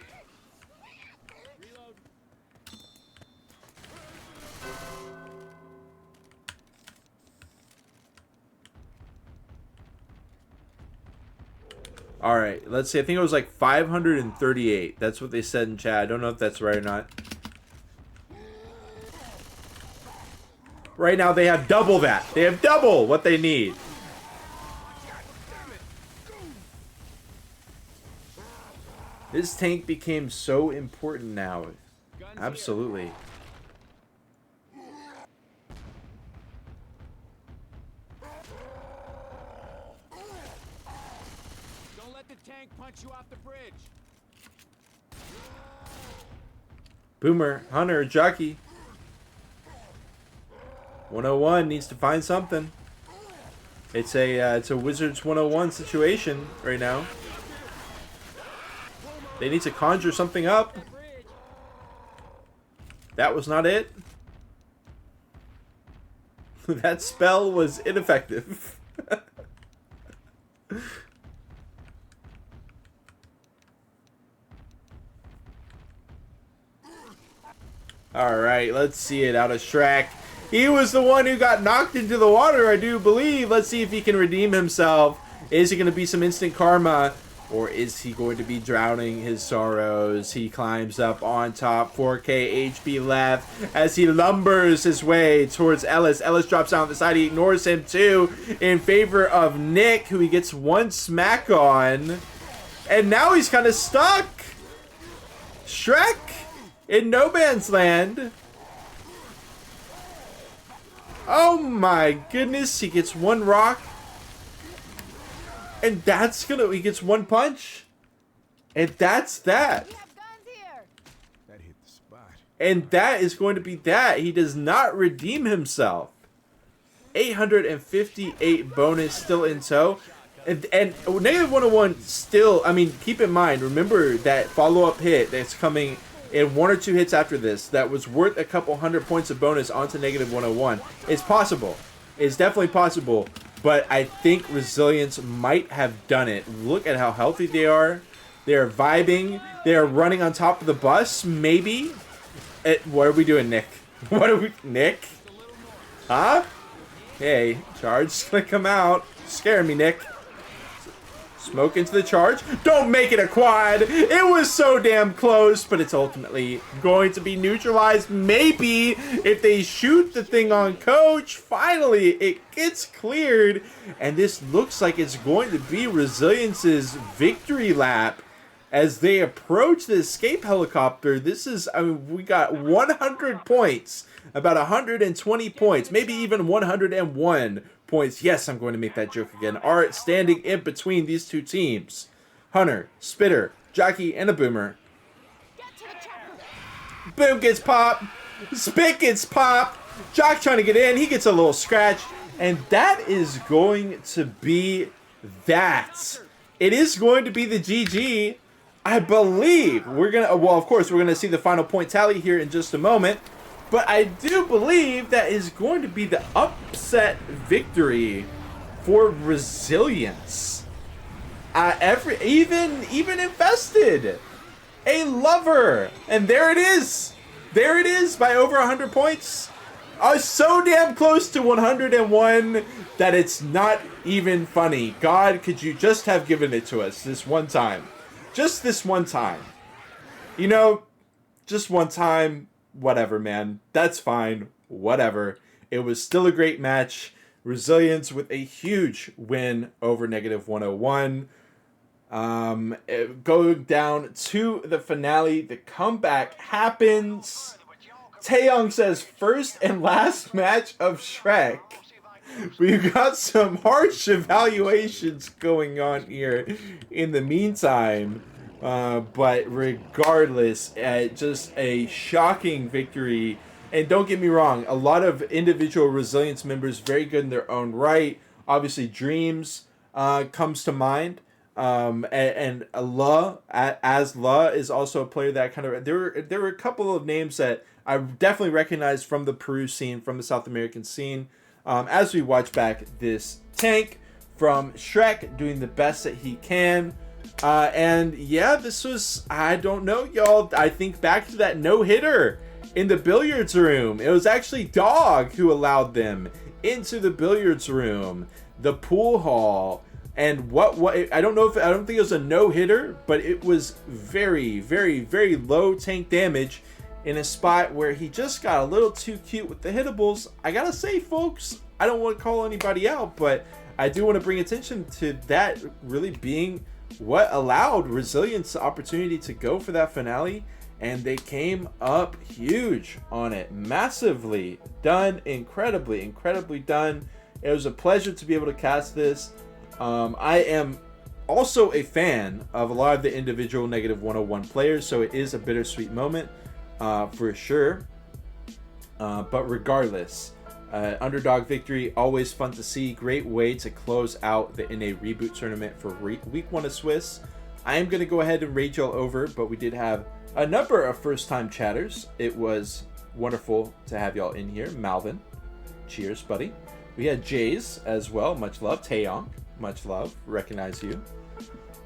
All right, let's see. I think it was like 538. That's what they said in chat. I don't know if that's right or not. Right now, they have double that. They have double what they need. This tank became so important now. Absolutely. Don't let the tank punch you off the bridge. Boomer, Hunter, Jockey. 101 needs to find something. It's a Wizards 101 situation right now. They need to conjure something up. That was not it. That spell was ineffective. Alright, let's see it out of Shrek. He was the one who got knocked into the water, I do believe. Let's see if he can redeem himself. Is it going to be some instant karma? Or is he going to be drowning his sorrows? He climbs up on top, 4k HP left, as he lumbers his way towards Ellis. Ellis drops down the side. He ignores him too in favor of Nick, who he gets one smack on. And now he's kind of stuck. Shrek in no man's land. Oh my goodness, he gets one rock. And that's he gets one punch. And that's that. We have guns here. That hit the spot. And that is going to be that. He does not redeem himself. 858 bonus still in tow. And negative 101 still, I mean, keep in mind, remember that follow-up hit that's coming in 1 or 2 hits after this that was worth a couple hundred points of bonus onto negative 101. It's possible. It's definitely possible. But I think Resilience might have done it. Look at how healthy they are. They're vibing. They're running on top of the bus, maybe. What are we doing, Nick? What are we... Nick? Huh? Hey, charge's gonna come out. Scare me, Nick. Smoke into the charge. Don't make it a quad. It was so damn close, but it's ultimately going to be neutralized. Maybe if they shoot the thing on Coach, finally it gets cleared. And this looks like it's going to be Resilience's victory lap as they approach the escape helicopter. This is, I mean, we got 100 points, about 120 points, maybe even 101 points. Yes, I'm going to make that joke again. Are standing in between these two teams. Hunter, Spitter, Jockey, and a Boomer. Get to the chopper. Boom gets popped. Spit gets popped. Jock trying to get in. He gets a little scratch. And that is going to be that. It is going to be the GG. I believe we're going to, well, of course, we're going to see the final point tally here in just a moment. But I do believe that is going to be the upset victory for Resilience. Even Infested, a lover, and there it is. There it is by over 100 points. So damn close to 101 that it's not even funny. God, could you just have given it to us this one time? Just this one time. You know, just one time. Whatever, man. That's fine. Whatever. It was still a great match. Resilience with a huge win over negative 101. Going down to the finale. The comeback happens. Taeyong says first and last match of Shrek. We've got some harsh evaluations going on here in the meantime. But regardless, just a shocking victory. And don't get me wrong, a lot of individual Resilience members very good in their own right. Obviously, Dreams comes to mind. And La as La is also a player that kind of there were a couple of names that I definitely recognized from the Peru scene, from the South American scene. As we watch back this tank from Shrek doing the best that he can. And yeah, this was, I don't know, y'all. I think back to that no-hitter in the billiards room. It was actually Dog who allowed them into the billiards room, the pool hall, and what I don't think it was a no-hitter, but it was very, very, very low tank damage in a spot where he just got a little too cute with the hittables. I gotta say, folks, I don't want to call anybody out, but I do want to bring attention to that really being what allowed Resilience the opportunity to go for that finale, and they came up huge on it. Massively done, incredibly done. It was a pleasure to be able to cast this. I am also a fan of a lot of the individual -101 players, so it is a bittersweet moment for sure. But regardless, underdog victory, always fun to see. Great way to close out the NA ReBooT tournament for week 1 of Swiss. I am going to go ahead and rage y'all over, but we did have a number of first-time chatters. It was wonderful to have y'all in here. Malvin, cheers, buddy. We had Jays as well. Much love. Taeyong, much love. Recognize you.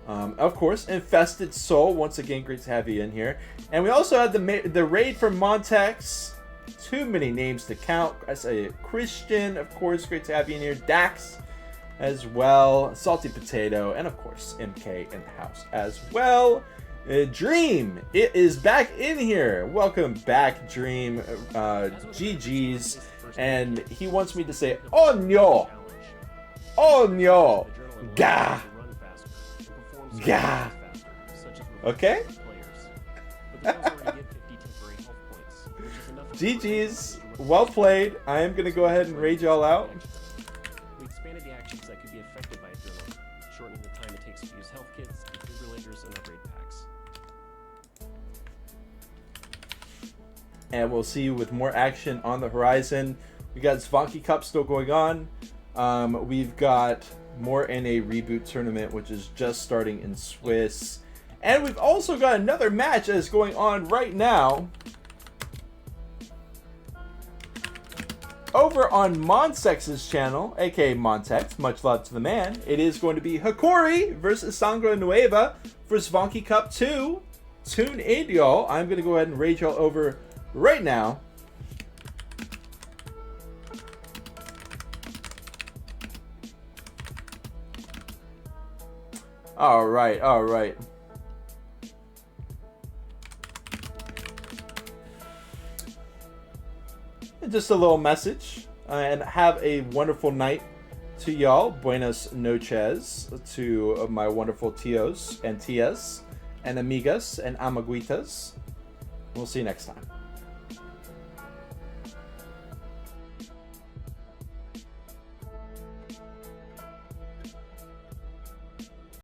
Of course, Infested Soul. Once again, great to have you in here. And we also had the raid from Montex. Too many names to count. I say Christian, of course, great to have you in here. Dax as well. Salty Potato, and of course, MK in the house as well. Dream, it is back in here. Welcome back, Dream. GG's. And he wants me to say, oh no. Oh no. Gah. Gah. Okay. GG's. Well played. I am going to go ahead and rage y'all out. We expanded the actions that could be affected by adrenaline, shortening the time it takes to use health kits, defibrillators, and upgrade packs. And we'll see you with more action on the horizon. We got Svanky Cup still going on. We've got more NA ReBooT tournament, which is just starting in Swiss. And we've also got another match that is going on right now over on Monsex's channel, aka Montex. Much love to the man. It is going to be Hikori versus Sangre Nueva for Svanky Cup 2. Tune in, y'all. I'm going to go ahead and rage y'all over right now. All right. Just a little message, and have a wonderful night to y'all. Buenas noches to my wonderful tios and tias and amigas and amaguitas. We'll see you next time.